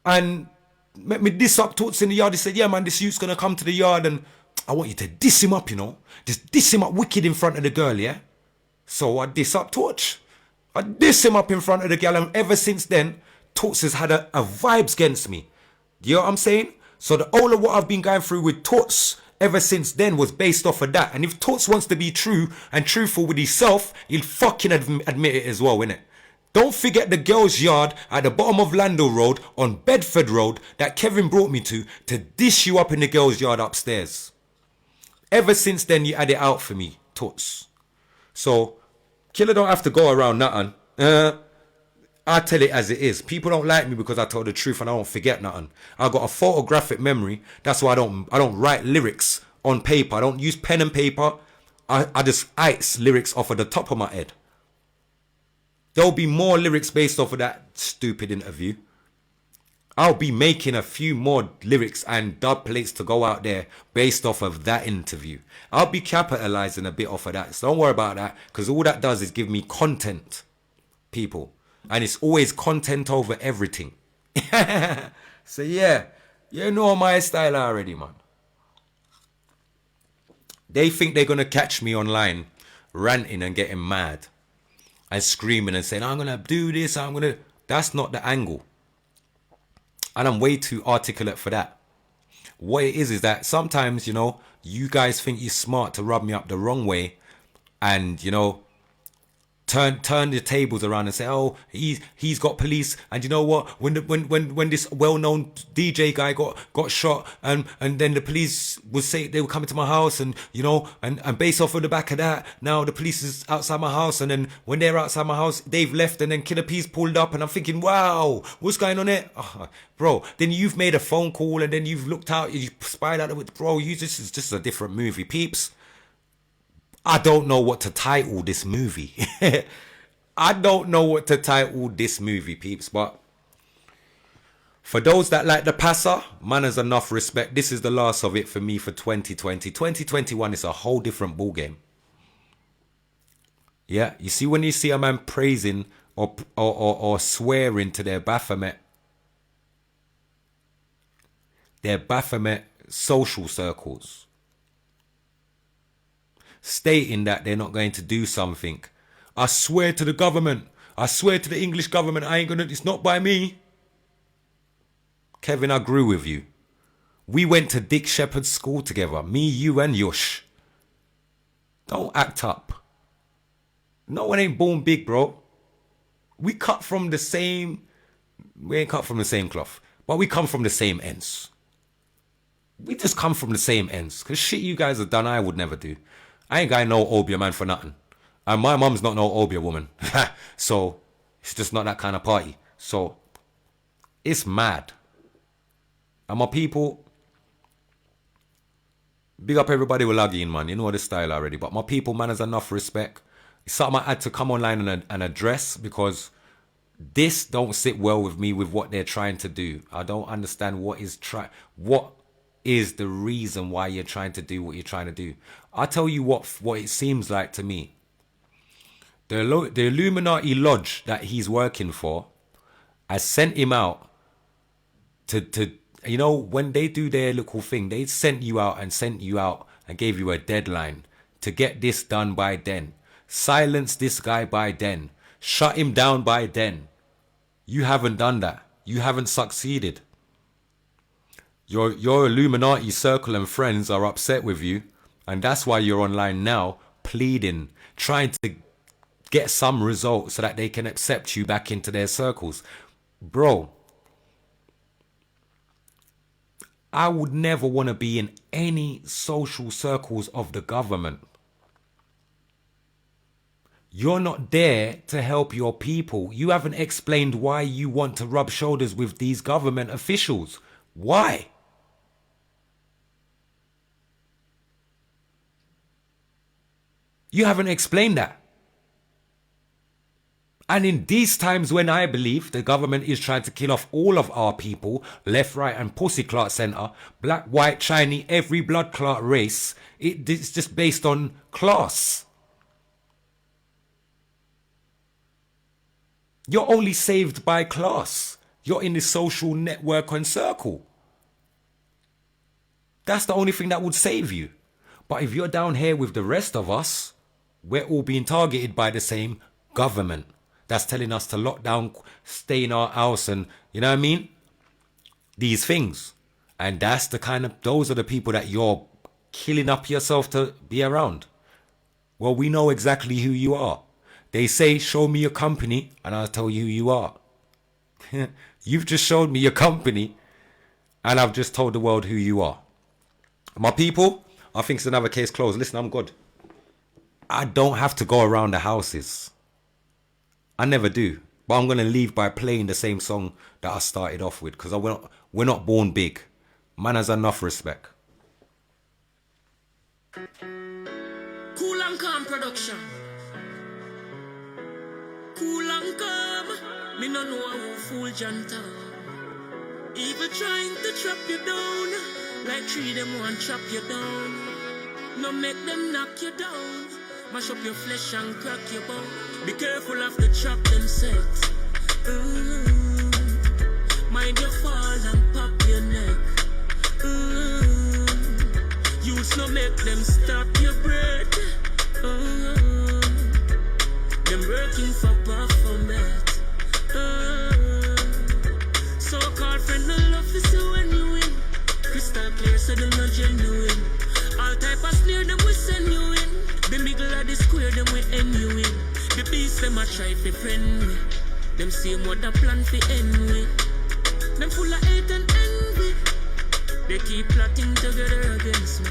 [SPEAKER 2] and make me diss up Toots in the yard. He said, yeah man, this youth's gonna come to the yard and I want you to diss him up, you know. Just diss him up wicked in front of the girl, yeah? So I diss up Toots. I diss him up in front of the girl, and ever since then, Toots has had a vibes against me. You know what I'm saying? So the all of what I've been going through with Toots ever since then was based off of that. And if Toots wants to be true and truthful with himself, he'll fucking admit it as well, innit? Don't forget the girl's yard at the bottom of Lando Road on Bedford Road that Kevin brought me to dish you up in the girl's yard upstairs. Ever since then, you had it out for me, Toots. So, Killer don't have to go around nothing. I tell it as it is. People don't like me because I tell the truth and I don't forget nothing. I got a photographic memory. That's why I don't write lyrics on paper. I don't use pen and paper. I just ice lyrics off of the top of my head. There'll be more lyrics based off of that stupid interview. I'll be making a few more lyrics and dub plates to go out there based off of that interview. I'll be capitalizing a bit off of that. So don't worry about that, because all that does is give me content, people. And it's always content over everything. So yeah, you know my style already, man. They think they're going to catch me online ranting and getting mad and screaming and saying, I'm going to do this, I'm going to... That's not the angle. And I'm way too articulate for that. What it is that sometimes, you know, you guys think you're smart to rub me up the wrong way and, you know, turn the tables around and say, oh, he's got police, and you know what, when this well-known DJ guy got shot and then the police would say they were coming to my house, and you know, and based off of the back of that, now the police is outside my house, and then when they're outside my house they've left, and then Killer P's pulled up, and I'm thinking, wow, what's going on there? Oh, bro, then you've made a phone call, and then you've looked out, you spied out with, bro, this is just a different movie, peeps. I don't know what to title this movie. I don't know what to title this movie, peeps. But for those that like the passer, manners enough respect. This is the last of it for me for 2020. 2021 is a whole different ballgame. Yeah, you see when you see a man praising or swearing to their Baphomet social circles, stating that they're not going to do something. I swear to the government. I swear to the English government, I ain't gonna, it's not by me. Kevin, I grew with you. We went to Dick Shepherd's school together. Me, you and Yush. Don't act up. No one ain't born big, bro. We ain't cut from the same cloth. But we come from the same ends. We just come from the same ends. Because shit you guys have done, I would never do. I ain't got no Obia man for nothing. And my mum's not no Obia woman. So, it's just not that kind of party. So, it's mad. And my people, big up everybody with logging, man. You know the style already. But my people, man, has enough respect. It's something I had to come online and address, because this don't sit well with me with what they're trying to do. I don't understand what is the reason why you're trying to do what you're trying to do. I'll tell you what it seems like to me. The Illuminati lodge that he's working for has sent him out to you know, when they do their little thing, they sent you out and gave you a deadline to get this done by then. Silence this guy by then. Shut him down by then. You haven't done that. You haven't succeeded. Your Illuminati circle and friends are upset with you, and that's why you're online now pleading, trying to get some results so that they can accept you back into their circles. Bro, I would never want to be in any social circles of the government. You're not there to help your people. You haven't explained why you want to rub shoulders with these government officials. Why? You haven't explained that. And in these times when I believe the government is trying to kill off all of our people, left, right and pussy clot center, black, white, Chinese, every blood clot race, it's just based on class. You're only saved by class. You're in the social network and circle. That's the only thing that would save you. But if you're down here with the rest of us, we're all being targeted by the same government that's telling us to lock down, stay in our house and, you know what I mean? These things. And that's the kind of, those are the people that you're killing up yourself to be around. Well, we know exactly who you are. They say, show me your company and I'll tell you who you are. You've just showed me your company and I've just told the world who you are. My people, I think it's another case closed. Listen, I'm good. I don't have to go around the houses. I never do. But I'm going to leave by playing the same song that I started off with. Because we're not born big. Man has enough respect.
[SPEAKER 1] Cool and calm production. Cool and calm. Me no know who fool Janta. Even trying to trap you down. Like three them want chop you down. No make them knock you down. Mash up your flesh and crack your bone. Be careful of the trap them set. Mind your fall and pop your neck. Youths no make them stop your breath. Them working for Baphomet. So-called friend no love is you when you win. Crystal clear so they're not genuine. All type of snare them we send you in. The middle of the square them we end you in. The beast them a try fi friend me. Them same what the plan fi end me. Them full of hate and envy. They keep plotting together against me.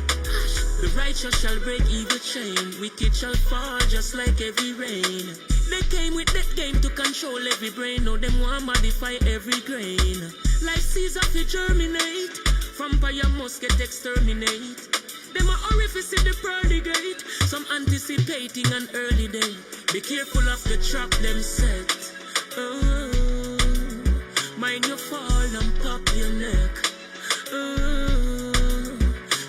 [SPEAKER 1] The righteous shall break evil chain. Wicked shall fall just like heavy rain. They came with that game to control every brain. Now them want modify every grain. Life sees up to germinate. Vampire must get exterminate. Them a orifice in the pearly gate. Some anticipating an early day. Be careful of the trap them set. Mind your fall and pop your neck.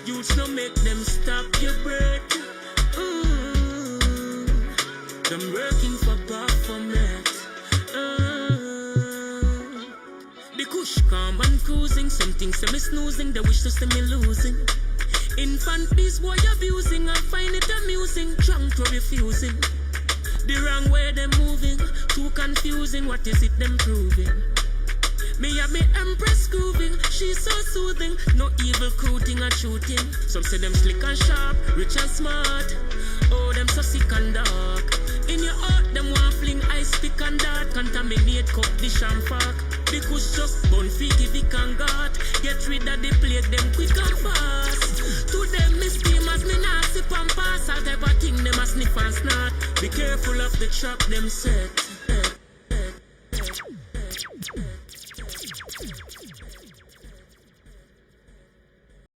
[SPEAKER 1] Youths no make them stop your breath. Them working for Baphomet. The kush calm and cruising. Some things say me snoozing. They wish to see me losing. Infant bees boy abusing. I find it amusing. Drunk to refusing. The wrong way them moving. Too confusing. What is it them proving? Me have me empress grooving. She's so soothing. No evil cooting and shooting. Some say them slick and sharp, rich and smart. Oh, them so sick and dark. In your heart, them want fling ice stick and dart. Contaminate cup, dish and fork. Because just bun freaky Vic and God. Get rid of the plague, them quick and fast. To them me steam as me not sip and pass. All type of thing them a sniff and snort. Be careful of the trap them set.